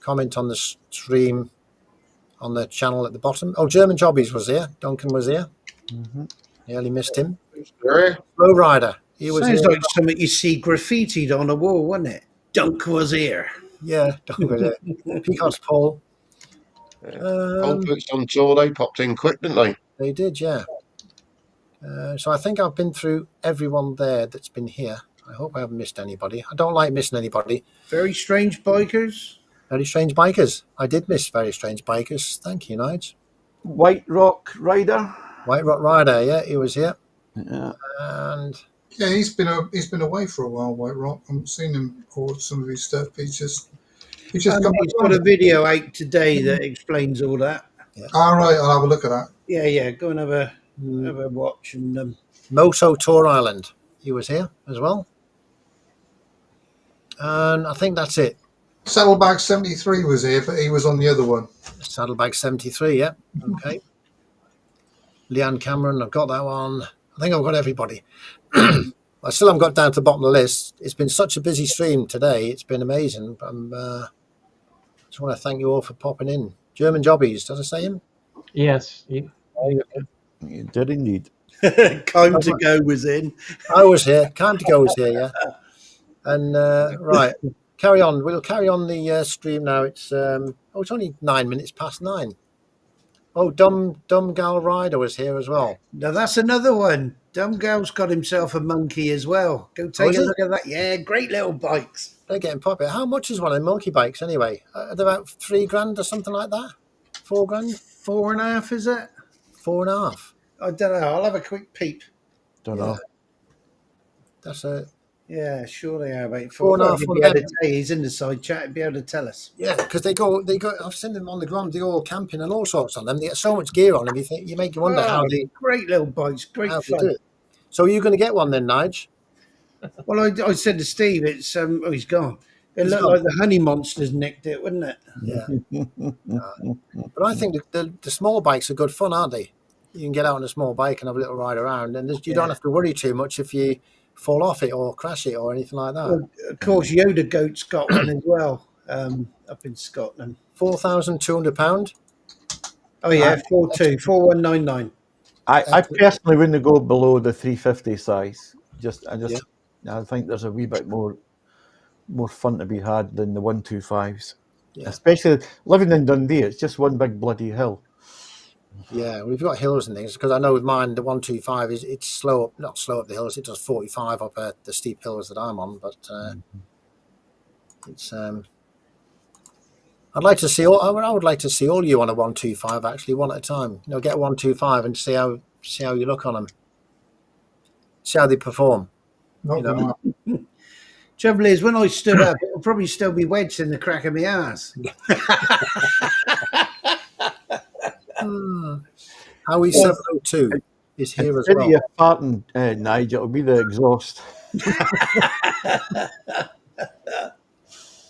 [SPEAKER 1] comment on the stream on the channel at the bottom. Oh, German Jobbies was here. Duncan was here. Nearly missed him. Low Rider. He was
[SPEAKER 2] Sounds
[SPEAKER 1] here.
[SPEAKER 2] like something you see graffitied on a wall, wouldn't it? Dunk was here.
[SPEAKER 1] Yeah, Duncan was here. Pecos Paul.
[SPEAKER 4] Old Boots on Tour, they popped in quick, didn't they?
[SPEAKER 1] They did, yeah. So I think I've been through everyone there that's been here. I hope I haven't missed anybody. I don't like missing anybody.
[SPEAKER 2] Very Strange Bikers.
[SPEAKER 1] Very Strange Bikers. I did miss Very Strange Bikers. Thank you, Nige.
[SPEAKER 5] White Rock Rider.
[SPEAKER 1] White Rock Rider, yeah, he was here.
[SPEAKER 5] Yeah.
[SPEAKER 1] And
[SPEAKER 6] Yeah, he's been away for a while, White Rock. I haven't seen him or some of his stuff. He's just
[SPEAKER 2] He's got a video out today that explains all that.
[SPEAKER 1] Yeah.
[SPEAKER 6] All right, I'll have a look at that.
[SPEAKER 2] Yeah, go and have a watch. And
[SPEAKER 1] Moto Tour Island, he was here as well. And I think that's it.
[SPEAKER 6] Saddleback 73 was here, but he was on the other one.
[SPEAKER 1] Saddlebag 73, yeah. Okay. Leanne Cameron, I've got that one. I think I've got everybody. I still haven't got down to the bottom of the list. It's been such a busy stream today. It's been amazing. I just want to thank you all for popping in. German Jobbies, did I say him?
[SPEAKER 3] Yes.
[SPEAKER 5] You did indeed.
[SPEAKER 2] Time to Go was in.
[SPEAKER 1] I was here. Time to Go was here, yeah. And right, carry on. We'll carry on the stream now. It's only 9 minutes past 9. Oh, Dumb Gal Rider was here as well.
[SPEAKER 2] Now that's another one. Dumb Gal's got himself a monkey as well. Go take a look at that. Yeah, great little bikes.
[SPEAKER 1] They're getting popular. How much is one of the monkey bikes anyway? They're about $3,000 or something like that. $4,000.
[SPEAKER 2] 4.5, is it?
[SPEAKER 1] 4.5.
[SPEAKER 2] I don't know. I'll have a quick peep.
[SPEAKER 5] Don't know.
[SPEAKER 1] That's a
[SPEAKER 2] Yeah, sure they are, mate.
[SPEAKER 1] 4.5
[SPEAKER 2] He'd
[SPEAKER 1] for
[SPEAKER 2] be able
[SPEAKER 1] them.
[SPEAKER 2] to tell you. He's in the side chat. He'd be able to tell us.
[SPEAKER 1] yeah, because they go. I've seen them on the ground. They go all camping and all sorts on them. They get so much gear on them. You make you wonder how they
[SPEAKER 2] Great little bikes. Great
[SPEAKER 1] do
[SPEAKER 2] fun.
[SPEAKER 1] it. So are you going to get one then, Nige?
[SPEAKER 2] Well, I said to Steve, it's he's gone. It
[SPEAKER 1] He's
[SPEAKER 2] looked
[SPEAKER 1] gone.
[SPEAKER 2] like the Honey Monsters nicked it, wouldn't it?
[SPEAKER 1] Yeah. But I think the small bikes are good fun, aren't they? You can get out on a small bike and have a little ride around, and you don't have to worry too much if you fall off it or crash it or anything like that.
[SPEAKER 2] Well, of course, Yoda Goat's got one as well up in Scotland.
[SPEAKER 1] £4,200.
[SPEAKER 2] Oh, yeah, 4199.
[SPEAKER 5] I personally wouldn't go below the 350 size. I think there's a wee bit more fun to be had than the 125s.
[SPEAKER 1] Yeah.
[SPEAKER 5] Especially living in Dundee, it's just one big bloody hill.
[SPEAKER 1] Yeah, we've got hills and things because I know with mine the 125 it's slow up, not slow up the hills. It does 45 up the steep hills that I'm on, but it's. I'd like to see all. I would like to see all you on a 125 actually, one at a time. Get a 125 and see how you look on them. See how they perform.
[SPEAKER 6] Not going to happen.
[SPEAKER 2] Trouble is, when I stood up, it'll probably still be wedged in the crack of my ass.
[SPEAKER 1] Howie 702 is here as
[SPEAKER 5] Instead
[SPEAKER 1] well.
[SPEAKER 5] of your farting, Nigel, it'll be the exhaust.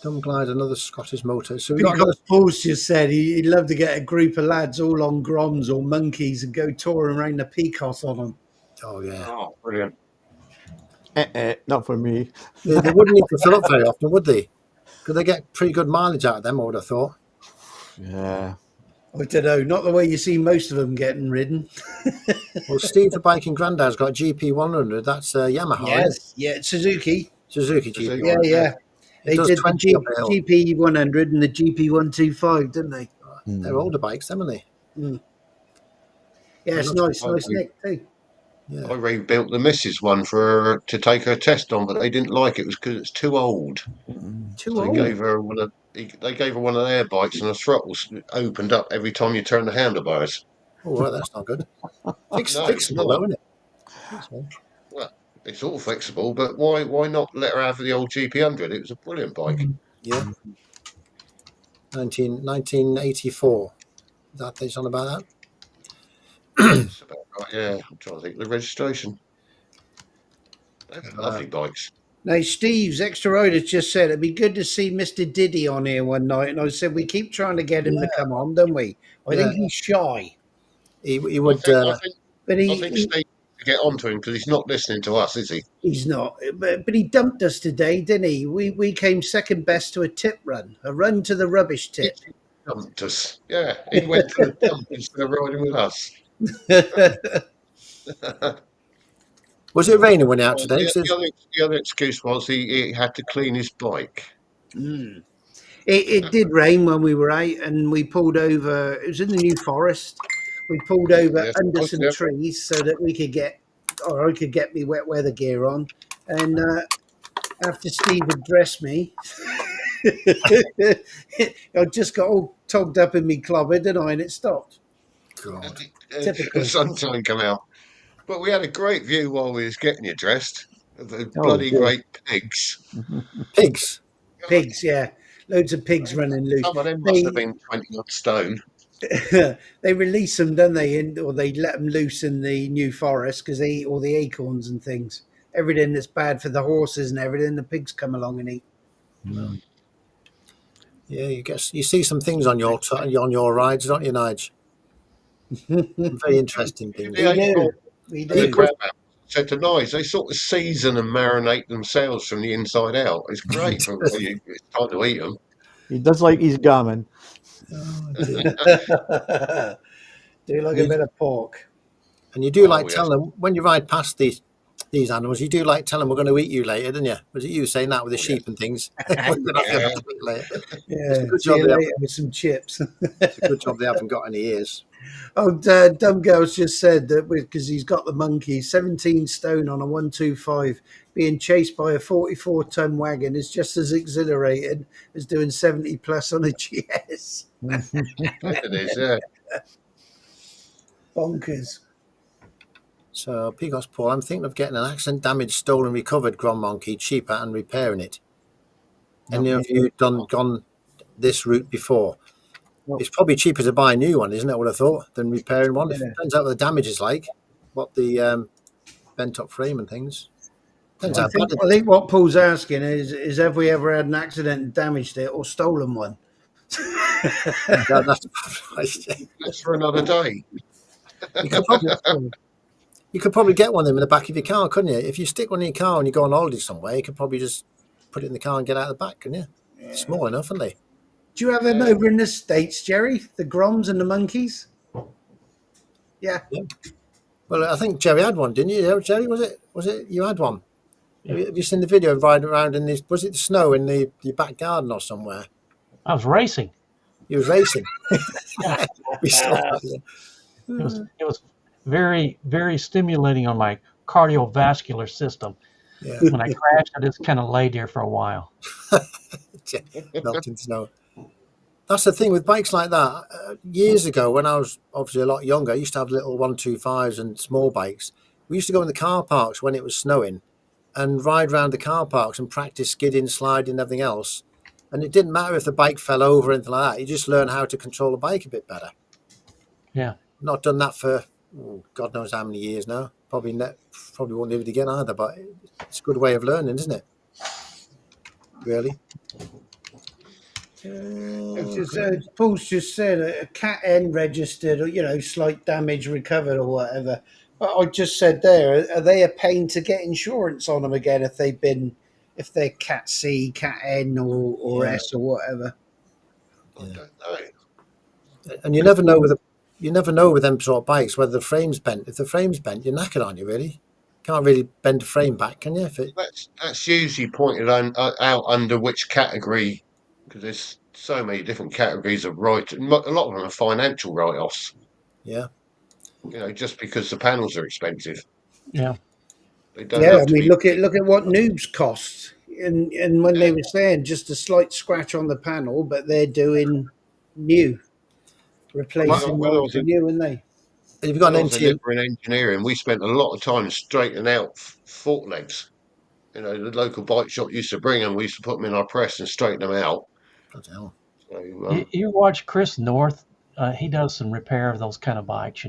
[SPEAKER 1] Dumb Glide, another Scottish motor. So we
[SPEAKER 2] Because
[SPEAKER 1] got another.
[SPEAKER 2] Paul's just said he'd love to get a group of lads all on Groms or monkeys and go touring around the Picos on them.
[SPEAKER 1] Oh yeah.
[SPEAKER 4] Oh, brilliant.
[SPEAKER 5] Not for me.
[SPEAKER 1] They wouldn't need to fill up very often, would they? Because they get pretty good mileage out of them, I would have thought.
[SPEAKER 5] Yeah.
[SPEAKER 2] I don't know, not the way you see most of them getting ridden.
[SPEAKER 1] Well, Steve the Biking Granddad's got a GP100. That's Yamaha.
[SPEAKER 2] Yes, yeah, Suzuki.
[SPEAKER 1] Suzuki GP100.
[SPEAKER 2] Yeah, yeah. They
[SPEAKER 1] does
[SPEAKER 2] did
[SPEAKER 1] 20 up
[SPEAKER 2] the
[SPEAKER 1] the hill.
[SPEAKER 2] GP100 and the GP125, didn't they?
[SPEAKER 1] They're older bikes, haven't they?
[SPEAKER 2] Yeah, it's nice nick too.
[SPEAKER 1] Yeah.
[SPEAKER 4] I rebuilt the missus one for her to take her test on, but they didn't like it. It was because it's too old.
[SPEAKER 1] Too
[SPEAKER 4] They
[SPEAKER 1] old.
[SPEAKER 4] gave her one of their bikes, and the throttles opened up every time you turn the handlebars.
[SPEAKER 1] Oh, well, that's not good.
[SPEAKER 4] No, it's
[SPEAKER 1] Fixable,
[SPEAKER 4] not.
[SPEAKER 1] though, isn't it? Fixable.
[SPEAKER 4] Well, it's all flexible, but why not let her have the old GP100? It was a brilliant bike.
[SPEAKER 1] Yeah. 1984. That thing's on about that.
[SPEAKER 4] That's about right, yeah. I'm trying to think of the registration. They're lovely bikes.
[SPEAKER 2] Now, Steve's Extra Riders just said it'd be good to see Mr. Diddy on here one night, and I said we keep trying to get him to come on, don't we? I think he's shy.
[SPEAKER 1] He would.
[SPEAKER 4] I
[SPEAKER 2] But
[SPEAKER 4] think Steve to get onto him because he's not listening to us, is he?
[SPEAKER 2] he's not. But he dumped us today, didn't he? We came second best to a run to the rubbish tip.
[SPEAKER 4] He dumped us. Yeah, he went to the dump instead of riding with us.
[SPEAKER 1] Was it raining when out today?
[SPEAKER 4] The other excuse was he had to clean his bike.
[SPEAKER 2] It did rain when we were out, and we pulled over. It was in the New Forest. We pulled over under some trees so that we could get, or I could get me wet weather gear on. And after Steve had dressed me, I just got all togged up in me clobber, didn't I? And it stopped.
[SPEAKER 1] God.
[SPEAKER 2] Typical.
[SPEAKER 4] The sunshine come out. But we had a great view while we was getting you dressed. The bloody great pigs.
[SPEAKER 1] Pigs,
[SPEAKER 2] yeah. Loads of pigs running loose.
[SPEAKER 4] Some of them must have been 20 odd stone.
[SPEAKER 2] They release them, don't they? Or they let them loose in the New Forest because they eat all the acorns and things. Everything that's bad for the horses and everything, the pigs come along and eat.
[SPEAKER 1] Yeah, you see some things on your rides, don't you, Nige? Very interesting things.
[SPEAKER 2] We do.
[SPEAKER 4] Said to Nige, they sort of season and marinate themselves from the inside out. It's great for you. It's time to eat them.
[SPEAKER 5] He does like his gammon.
[SPEAKER 1] Oh, dear.
[SPEAKER 2] Do like a bit of pork.
[SPEAKER 1] And you do tell them when you ride past these animals, you do like tell them we're going to eat you later, didn't you? Was it you saying that with the sheep and things?
[SPEAKER 2] Yeah,
[SPEAKER 1] good job
[SPEAKER 2] with some chips.
[SPEAKER 1] It's a good job they haven't got any ears.
[SPEAKER 2] Oh, Dumb Girls just said that because he's got the monkey, 17 stone on a 125, being chased by a 44-ton wagon is just as exhilarating as doing 70 plus on a GS.
[SPEAKER 4] It is, yeah.
[SPEAKER 2] Bonkers.
[SPEAKER 1] So, Picos Paul, I'm thinking of getting an accident damaged, stolen, recovered Grand Monkey cheaper and repairing it. Any of you gone this route before? It's probably cheaper to buy a new one, isn't it? I would have thought, than repairing one. It depends out what the damage is like, what the bent up frame and things. Depends
[SPEAKER 2] I think what Paul's asking is have we ever had an accident and damaged it or stolen one?
[SPEAKER 4] That's for another day.
[SPEAKER 1] You could probably get one of them in the back of your car, couldn't you? If you stick one in your car and you go on holiday somewhere, you could probably just put it in the car and get out of the back, couldn't you? Yeah. Small enough, aren't they?
[SPEAKER 2] Do you have them over in the States, Jerry? The Groms and the monkeys? Yeah.
[SPEAKER 1] Well, I think Jerry had one, didn't you? Jerry, was it you had one? Yeah. Have you seen the video of riding around in this? Was it the snow in your back garden or somewhere?
[SPEAKER 3] I was racing.
[SPEAKER 1] You was racing. We saw that,
[SPEAKER 3] It was very, very stimulating on my cardiovascular system.
[SPEAKER 1] Yeah,
[SPEAKER 3] When I crashed, I just kind of laid there for a while.
[SPEAKER 1] melted in snow. That's the thing with bikes like that. Years ago, when I was obviously a lot younger, I used to have little 125s and small bikes. We used to go in the car parks when it was snowing and ride around the car parks and practice skidding, sliding, everything else. And it didn't matter if the bike fell over or anything like that. You just learn how to control the bike a bit better.
[SPEAKER 3] Yeah.
[SPEAKER 1] Not done that for God knows how many years now. Probably won't do it again either. But it's a good way of learning, isn't it? Really.
[SPEAKER 2] Paul's just said a cat N registered, or slight damage recovered or whatever. But I just said there, are they a pain to get insurance on them again if they're cat C, cat N, or
[SPEAKER 1] Yeah.
[SPEAKER 2] S or whatever?
[SPEAKER 4] I don't know.
[SPEAKER 1] And you never know with them sort of bikes whether the frame's bent. If the frame's bent, you're knackered, aren't you? Really, can't really bend the frame back, can you?
[SPEAKER 4] That's usually pointed out under which category, because there's so many different categories of right. A lot of them are financial write-offs.
[SPEAKER 1] Yeah.
[SPEAKER 4] Just because the panels are expensive.
[SPEAKER 3] Yeah.
[SPEAKER 4] They don't
[SPEAKER 2] Yeah,
[SPEAKER 4] have
[SPEAKER 2] I
[SPEAKER 4] to
[SPEAKER 2] mean,
[SPEAKER 4] be.
[SPEAKER 2] look at what noobs cost, and when they were saying just a slight scratch on the panel, but they're doing new, replacing
[SPEAKER 4] When I
[SPEAKER 2] one
[SPEAKER 4] was
[SPEAKER 2] for
[SPEAKER 4] in
[SPEAKER 2] new, and they.
[SPEAKER 1] If you've
[SPEAKER 4] when
[SPEAKER 1] got
[SPEAKER 4] I
[SPEAKER 1] an
[SPEAKER 4] was a
[SPEAKER 1] NT,
[SPEAKER 4] nipper in engineering, we spent a lot of time straightening out fork legs. The local bike shop used to bring them. We used to put them in our press and straighten them out.
[SPEAKER 1] bloody hell.
[SPEAKER 4] So
[SPEAKER 3] You watch Chris North. He does some repair of those kind of bikes.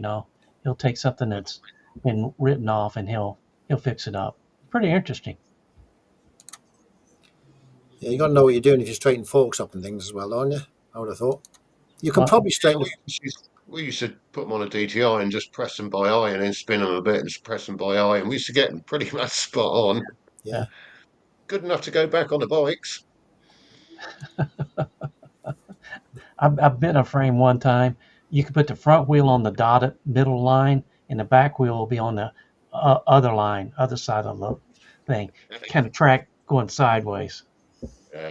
[SPEAKER 3] He'll take something that's been written off and he'll fix it up. Pretty interesting.
[SPEAKER 1] Yeah, you got to know what you're doing if you straighten forks up and things as well, don't you? I would have thought. You can probably straighten.
[SPEAKER 4] we used to put them on a DTI and just press them by eye and then spin them a bit and just press them by eye. And we used to get them pretty much spot on.
[SPEAKER 1] Yeah.
[SPEAKER 4] Good enough to go back on the bikes.
[SPEAKER 3] I've been a frame one time. You could put the front wheel on the dotted middle line, and the back wheel will be on the other side of the thing. Kind of track going sideways.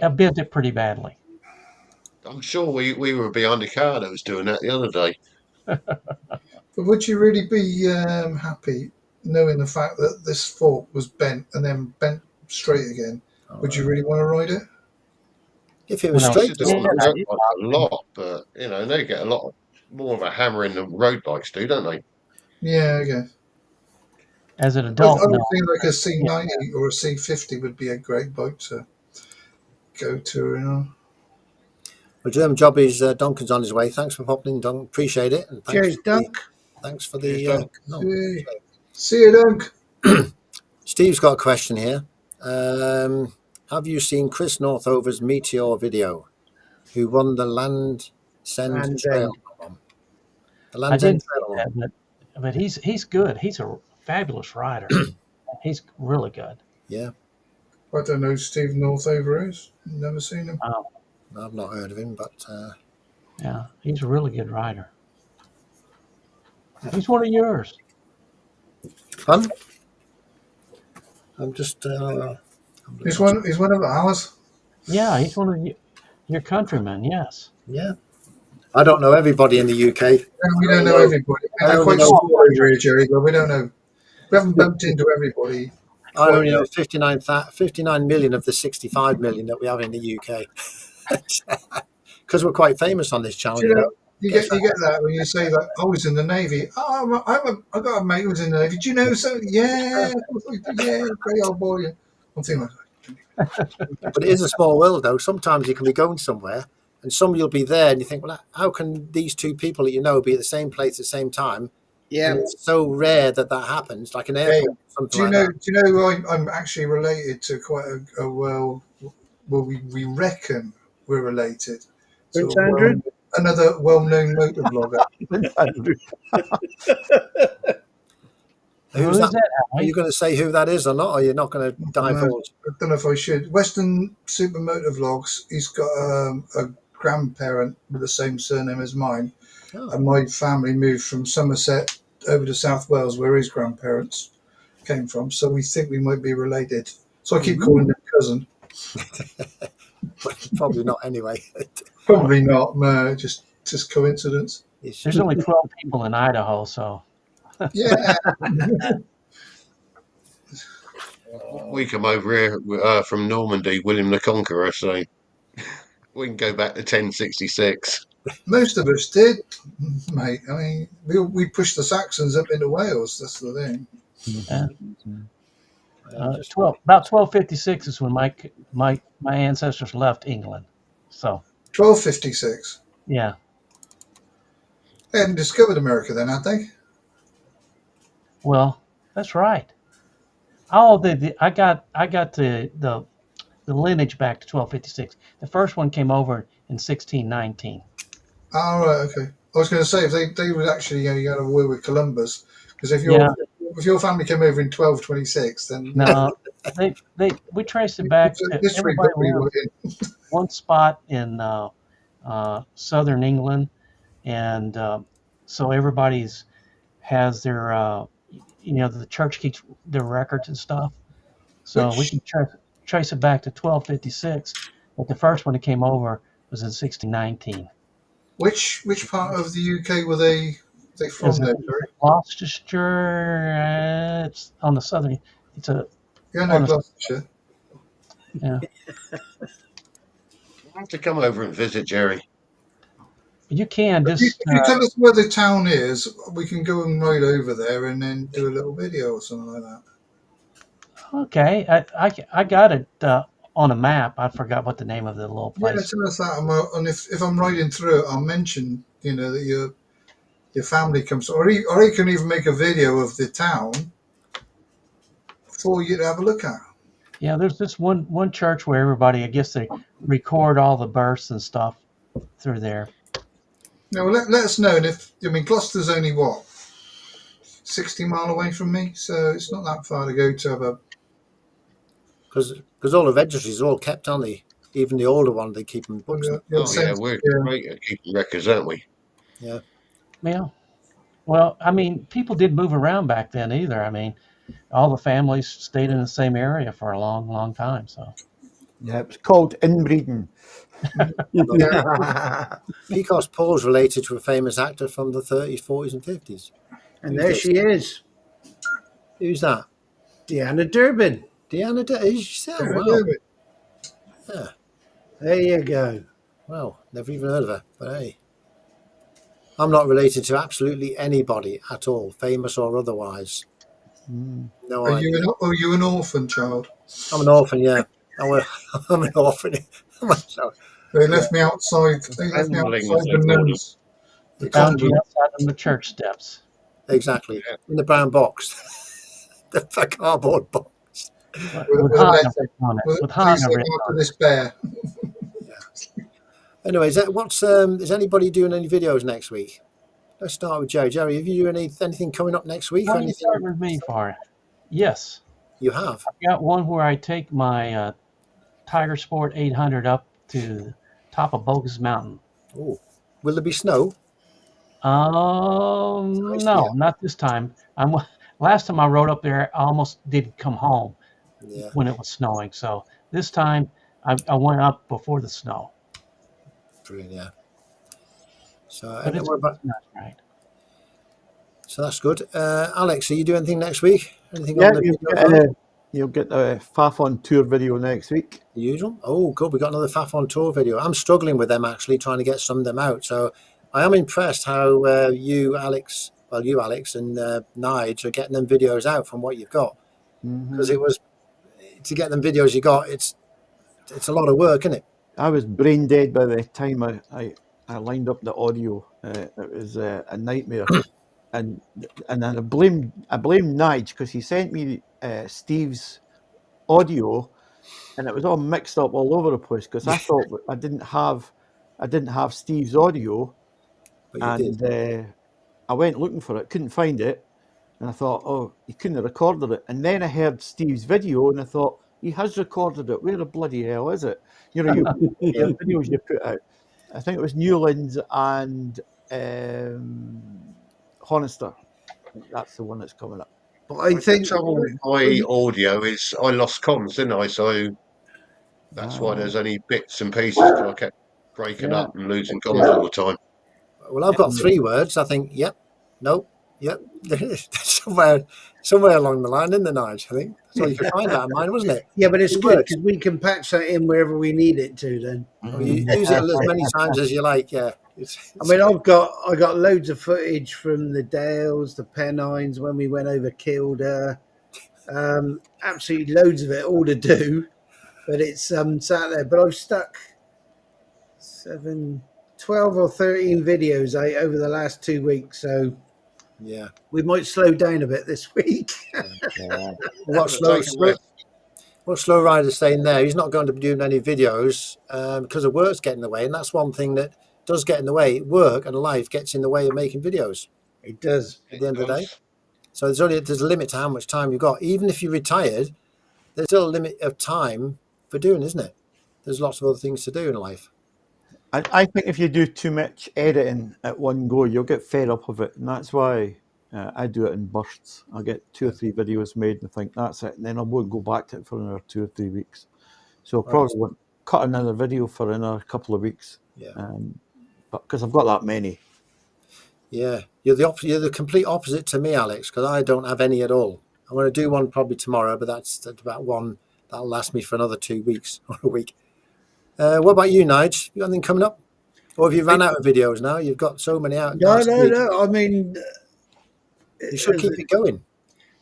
[SPEAKER 3] I bent it pretty badly.
[SPEAKER 4] I'm sure we were behind a car that was doing that the other day.
[SPEAKER 6] But would you really be happy knowing the fact that this fork was bent and then bent straight again? Would you really want to ride it?
[SPEAKER 1] If it was
[SPEAKER 3] Well,
[SPEAKER 1] straight,
[SPEAKER 4] Used to do it on the road bikes a lot, but they get a lot more of a hammer in the road bikes do, don't they?
[SPEAKER 6] Yeah, I guess.
[SPEAKER 3] As an
[SPEAKER 6] I
[SPEAKER 3] adult,
[SPEAKER 6] would
[SPEAKER 3] no.
[SPEAKER 6] think like a C90 or a C50 would be a great bike to go to.
[SPEAKER 1] well, German Jobbies, Duncan's on his way. Thanks for popping in, Duncan. Appreciate it. And
[SPEAKER 2] Cheers, Dunk.
[SPEAKER 1] Thanks for
[SPEAKER 4] Cheers,
[SPEAKER 1] the.
[SPEAKER 4] Dunk.
[SPEAKER 6] See you, Dunk.
[SPEAKER 1] Steve's got a question here. Have you seen Chris Northover's Meteor video? Who won the Land's End
[SPEAKER 2] Land's
[SPEAKER 1] Trail?
[SPEAKER 2] End.
[SPEAKER 1] The
[SPEAKER 3] I
[SPEAKER 1] Land's End
[SPEAKER 3] didn't see
[SPEAKER 1] Trail.
[SPEAKER 3] that, but he's good. He's a fabulous rider. He's really good.
[SPEAKER 1] Yeah.
[SPEAKER 6] I don't know who Steve Northover is. Never seen him.
[SPEAKER 1] I've not heard of him, but
[SPEAKER 3] Yeah, he's a really good rider. He's one of yours.
[SPEAKER 1] fun. I'm just.
[SPEAKER 6] He's one of ours.
[SPEAKER 3] Yeah, he's one of your countrymen. Yes.
[SPEAKER 1] Yeah. I don't know everybody in the UK.
[SPEAKER 6] And we don't know everybody. We're quite small over here, Jerry, but we don't know. We haven't bumped into everybody.
[SPEAKER 1] I only know 59 million of the 65 million that we have in the UK. Because we're quite famous on this channel.
[SPEAKER 6] Do you get that when you say that I was in the Navy. Oh, I got a mate who was in the Navy. Do you know so? Yeah, great old boy. Something like that.
[SPEAKER 1] But it is a small world, though. Sometimes you can be going somewhere and somebody will be there and you think, well, how can these two people that you know be at the same place at the same time?
[SPEAKER 2] Yeah.
[SPEAKER 1] And it's so rare that happens, like an airport.
[SPEAKER 6] Do you know I'm actually related to quite a well, we reckon we're related.
[SPEAKER 2] Prince Andrew?
[SPEAKER 6] Another well-known motor vlogger.
[SPEAKER 1] Who's that? Are you going to say who that is or not? Or you're not going to divulge?
[SPEAKER 6] I don't know if I should. Western Super Motor Vlogs. He's got a grandparent with the same surname as mine. Oh. And my family moved from Somerset over to South Wales, where his grandparents came from. So we think we might be related. So I keep calling him cousin.
[SPEAKER 1] Probably not anyway.
[SPEAKER 6] Probably not. No, just coincidence.
[SPEAKER 3] There's only 12 people in Idaho, so.
[SPEAKER 6] Yeah.
[SPEAKER 4] We come over here from Normandy, William the Conqueror, so we can go back to 1066.
[SPEAKER 6] Most of us did, mate. I mean, we pushed the Saxons up into Wales. That's the thing.
[SPEAKER 3] Yeah. 1256 is when my ancestors left England. So
[SPEAKER 6] 1256.
[SPEAKER 3] yeah.
[SPEAKER 6] They hadn't discovered America then, had they?
[SPEAKER 3] Well, that's right. Oh, I got the lineage back to 1256. The first one came over in 1619.
[SPEAKER 6] Oh, right, okay. I was going to say if they would actually you had a war with Columbus, because if your family came over in 1226, then
[SPEAKER 3] No, we traced it back to
[SPEAKER 6] history
[SPEAKER 3] everybody
[SPEAKER 6] book we
[SPEAKER 3] lived
[SPEAKER 6] were in.
[SPEAKER 3] one spot in southern England, and so everybody's has their the church keeps their records and stuff. So we can trace it back to 1256, but the first one that came over was in 1619.
[SPEAKER 6] Which part of the UK were they from there, Terry?
[SPEAKER 3] Gloucestershire. It's on the southern. It's a
[SPEAKER 6] Yeah, no, Gloucestershire.
[SPEAKER 3] yeah.
[SPEAKER 4] I have to come over and visit Jerry.
[SPEAKER 3] You can
[SPEAKER 6] If
[SPEAKER 3] just
[SPEAKER 6] you tell us where the town is, we can go and ride over there and then do a little video or something like that.
[SPEAKER 3] okay. I got it on a map. I forgot what the name of the little place.
[SPEAKER 6] Yeah, tell us that, and if I'm riding through it, I'll mention that your family comes, or you can even make a video of the town for you to have a look at.
[SPEAKER 3] Yeah, there's this one church where everybody, I guess they record all the births and stuff through there.
[SPEAKER 6] Now, let us know. And Gloucester's only 60 mile away from me, so it's not that far to go to have a.
[SPEAKER 1] Because all the registries are all kept, aren't they? Even the older one, they keep them books.
[SPEAKER 4] We're great at keeping records, aren't we?
[SPEAKER 1] Yeah.
[SPEAKER 3] Yeah. Well, I mean, people did move around back then either. I mean, all the families stayed in the same area for a long, long time. So.
[SPEAKER 5] Yeah, it was called inbreeding.
[SPEAKER 1] Peacock's Paul's related to a famous actor from the 30s, 40s, and 50s.
[SPEAKER 2] And there she is.
[SPEAKER 1] Who's that?
[SPEAKER 2] Deanna Durbin.
[SPEAKER 1] Deanna Durbin. Wow. Yeah.
[SPEAKER 2] There you go.
[SPEAKER 1] Well, never even heard of her, but hey. I'm not related to absolutely anybody at all, famous or otherwise. No
[SPEAKER 6] Are
[SPEAKER 1] idea.
[SPEAKER 6] you an orphan child?
[SPEAKER 1] I'm an orphan, yeah. I'm an orphan.
[SPEAKER 6] They left me outside. They left me outside the nuns.
[SPEAKER 3] They found you outside on the church steps.
[SPEAKER 1] Exactly. In the brown box. The cardboard box.
[SPEAKER 6] With this bear.
[SPEAKER 1] Yeah. Anyway, is anybody doing any videos next week? Let's start with Jerry. Jerry, have you anything coming up next week?
[SPEAKER 3] You start with me for it. Yes.
[SPEAKER 1] You have?
[SPEAKER 3] I've got one where I take my Tiger Sport 800 up to the top of Bogus Mountain.
[SPEAKER 1] Oh, will there be snow?
[SPEAKER 3] No, not this time. Last time I rode up there, I almost didn't come home when it was snowing. So this time I went up before the snow.
[SPEAKER 1] Brilliant, yeah. So,
[SPEAKER 3] right.
[SPEAKER 1] So that's good. Alex, are you doing anything next week? Anything
[SPEAKER 5] Yeah,
[SPEAKER 1] on the
[SPEAKER 5] you'll get the Fafon tour video next week.
[SPEAKER 1] The usual? Oh, good. We got another Fafon tour video. I'm struggling with them, actually, trying to get some of them out. So I am impressed how you, Alex, and Nige are getting them videos out from what you've got. Because to get them videos you got, it's a lot of work, isn't it?
[SPEAKER 5] I was brain dead by the time I lined up the audio. It was a nightmare. And then I blame Nige because he sent me Steve's audio, and it was all mixed up all over the place because I thought I didn't have Steve's audio, and I went looking for it, couldn't find it, and I thought, oh, he couldn't have recorded it. And then I heard Steve's video, and I thought, he has recorded it. Where the bloody hell is it? You know, the videos you put out. I think it was Newlands and Honister. That's the one that's coming up.
[SPEAKER 6] But I think
[SPEAKER 4] the trouble with my audio is I lost comms, didn't I? So that's why there's only bits and pieces because I kept breaking up and losing comms all the time.
[SPEAKER 1] Well, I've got 3 words. I think, yep, nope, yep. somewhere along the line in the Nige, I think. That's all you could find out of mine, wasn't it?
[SPEAKER 2] Yeah, but it's
[SPEAKER 1] 2
[SPEAKER 2] good
[SPEAKER 1] words.
[SPEAKER 2] because we can patch that in wherever we need it to. Then
[SPEAKER 1] Well, you use it as many times as you like. Yeah.
[SPEAKER 2] I mean, I got loads of footage from the Dales, the Pennines when we went over Kilda. Absolutely loads of it, all to do. But it's sat there. But I've stuck 12 or 13 videos over the last 2 weeks. So
[SPEAKER 1] yeah,
[SPEAKER 2] we might slow down a bit this week.
[SPEAKER 1] What Slow Rider's saying there, he's not going to be doing any videos because of work's getting in the way, and that's one thing that does get in the way. Work and life gets in the way of making videos.
[SPEAKER 2] It does
[SPEAKER 1] at the end of the day. So there's a limit to how much time you've got. Even if you're retired, there's still a limit of time for doing, isn't it? There's lots of other things to do in life.
[SPEAKER 5] I think if you do too much editing at one go, you'll get fed up of it, and that's why I do it in bursts. I'll get 2 or 3 videos made and think that's it, and then I won't go back to it for another 2 or 3 weeks. So I'll probably won't cut another video for another couple of weeks. But because I've got that many.
[SPEAKER 1] Yeah, you're the complete opposite to me, Alex, because I don't have any at all. I'm going to do one probably tomorrow, but that's about one that'll last me for another 2 weeks or a week. What about you, Nige? You got anything coming up? Or have you run out of videos now? You've got so many out.
[SPEAKER 2] No. I mean,
[SPEAKER 1] you should keep it going.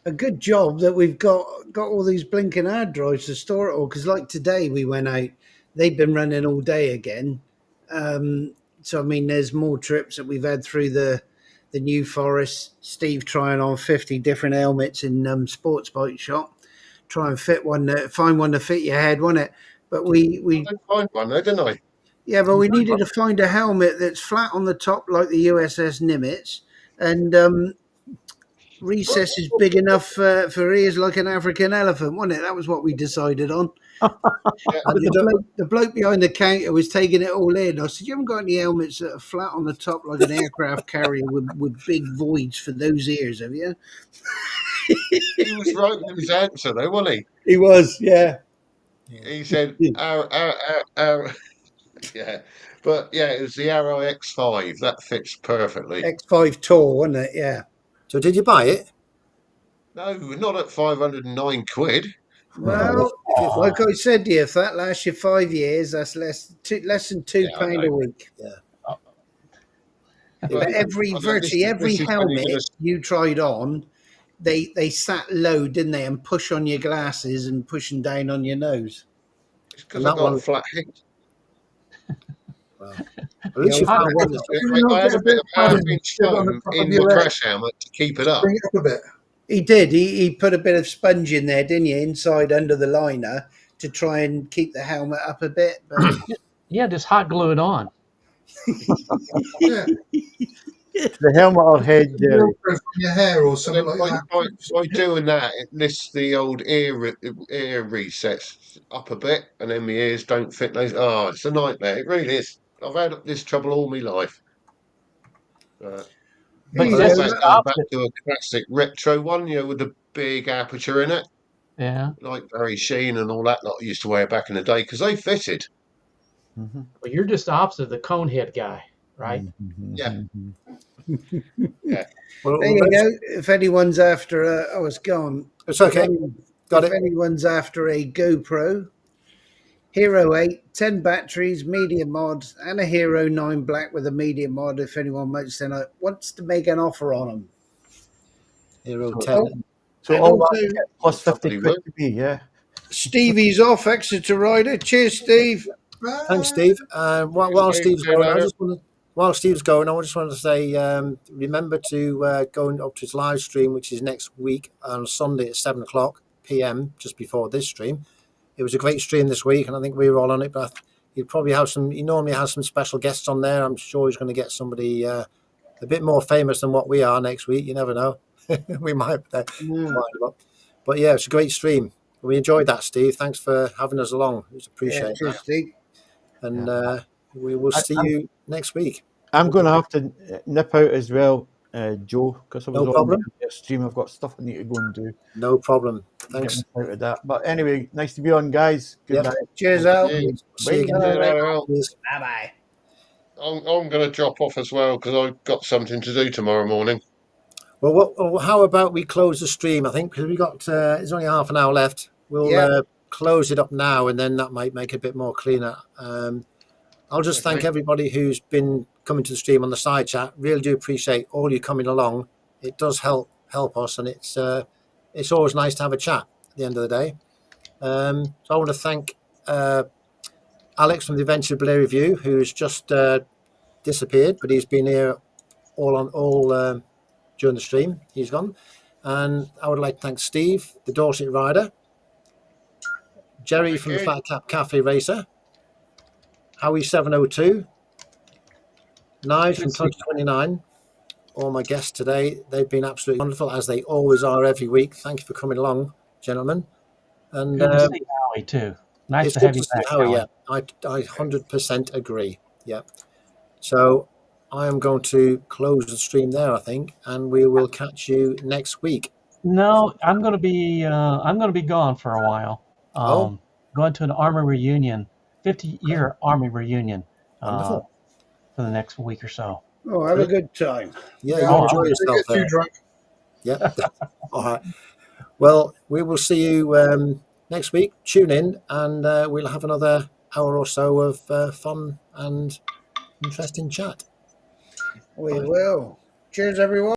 [SPEAKER 2] A good job that we've got all these blinking hard drives to store it all. Because like today we went out, they've been running all day again. So I mean, there's more trips that we've had through the New Forest. Steve trying on 50 different helmets in sports bike shop. Try and find one to fit your head, wasn't it? But we
[SPEAKER 4] didn't find one though, didn't I?
[SPEAKER 2] Yeah, but we needed to find a helmet that's flat on the top like the USS Nimitz, and recess is big enough for ears like an African elephant, wasn't it? That was what we decided on. But the bloke behind the counter was taking it all in. I said, "You haven't got any helmets that are flat on the top like an aircraft carrier with big voids for those ears, have you?"
[SPEAKER 4] He was right with his answer though, wasn't he?
[SPEAKER 2] He was, yeah.
[SPEAKER 4] He said, "Our." Yeah, but yeah, it was the Arrow X5 that fits perfectly.
[SPEAKER 2] X5 Tour, wasn't it? Yeah.
[SPEAKER 1] So did you buy it?
[SPEAKER 4] No, not at 509 quid.
[SPEAKER 2] Well, like I said to you, if that lasts you 5 years, that's less than £2 a week.
[SPEAKER 1] Yeah.
[SPEAKER 2] But virtually every helmet you tried on, they sat low, didn't they, and push on your glasses and pushing down on your nose.
[SPEAKER 4] It's because I got a flat head.
[SPEAKER 1] Well, at least you found one.
[SPEAKER 4] I had a bit of half-inch foam in the crash helmet to keep it up.
[SPEAKER 6] Bring it up a bit.
[SPEAKER 2] He did. He put a bit of sponge in there, didn't you, inside under the liner to try and keep the helmet up a bit. But
[SPEAKER 3] yeah, just hot glue it on.
[SPEAKER 6] Yeah.
[SPEAKER 5] The helmet or head,
[SPEAKER 6] From your hair or something like that.
[SPEAKER 4] By doing that, it lifts the old ear resets up a bit, and then my ears don't fit those. Oh, it's a nightmare. It really is. I've had this trouble all my life.
[SPEAKER 3] But
[SPEAKER 4] I
[SPEAKER 3] that's
[SPEAKER 4] go back to a classic retro one, with the big aperture in it.
[SPEAKER 3] Yeah.
[SPEAKER 4] Like Barry Sheen and all that lot I used to wear back in the day because they fitted.
[SPEAKER 3] Well, you're just opposite of the cone head guy, right?
[SPEAKER 4] Yeah.
[SPEAKER 2] Yeah. Well, there you go. If anyone's after it's gone.
[SPEAKER 1] It's okay.
[SPEAKER 2] If anyone's after a GoPro, Hero 8, 10 batteries, medium mod, and a Hero 9 Black with a medium mod, if anyone wants to make an offer on them.
[SPEAKER 1] Hero 10.
[SPEAKER 5] So all that plus 50 quid to be, yeah.
[SPEAKER 2] Stevie's off, Exeter Rider. Cheers, Steve.
[SPEAKER 1] Thanks, Steve. While Steve's going, I just wanted to say, remember to go up to his live stream, which is next week on Sunday at 7:00 p.m. just before this stream. It was a great stream this week, and I think we were all on it. But he normally has some special guests on there. I'm sure he's going to get somebody a bit more famous than what we are next week. You never know. We might. But yeah, it's a great stream. We enjoyed that, Steve. Thanks for having us along. We appreciate that.
[SPEAKER 2] Steve.
[SPEAKER 1] And we will see you next week.
[SPEAKER 5] I'm going to have to nip out as well, Joe, because I was
[SPEAKER 1] No problem.
[SPEAKER 5] on the stream. I've got stuff I need to go and do.
[SPEAKER 1] No problem. Thanks.
[SPEAKER 5] Out of that. But anyway, nice to be on, guys. Good night.
[SPEAKER 2] Cheers out.
[SPEAKER 1] See you again.
[SPEAKER 2] Bye-bye.
[SPEAKER 4] I'm going to drop off as well because I've got something to do tomorrow morning.
[SPEAKER 1] Well, how about we close the stream? I think because we got there's only half an hour left. We'll close it up now, and then that might make it a bit more cleaner. I'll just thank everybody who's been coming to the stream on the side chat. Really do appreciate all you coming along. It does help us, and it's always nice to have a chat at the end of the day. So I want to thank Alex from the Adventure Belay Review, who's just disappeared, but he's been here all during the stream. He's gone. And I would like to thank Steve, the Dorset Rider, Jerry from the Fat Cap Cafe Racer, Howie 702, Knives from Tojj29. All my guests today, they've been absolutely wonderful, as they always are every week. Thank you for coming along, gentlemen. And
[SPEAKER 3] good to see Howie too. Nice to have you back, Howie.
[SPEAKER 1] Yeah, I 100% agree. Yeah. So I am going to close the stream there, I think, and we will catch you next week.
[SPEAKER 3] No, I'm going to be gone for a while. Going to an Army reunion, 50-year Army reunion.
[SPEAKER 1] Wonderful.
[SPEAKER 3] For the next week or so.
[SPEAKER 2] Oh, have a good time.
[SPEAKER 1] Yeah, you enjoy yourself there. Yeah. All right. Well, we will see you next week. Tune in, and we'll have another hour or so of fun and interesting chat.
[SPEAKER 2] We will. Cheers, everyone.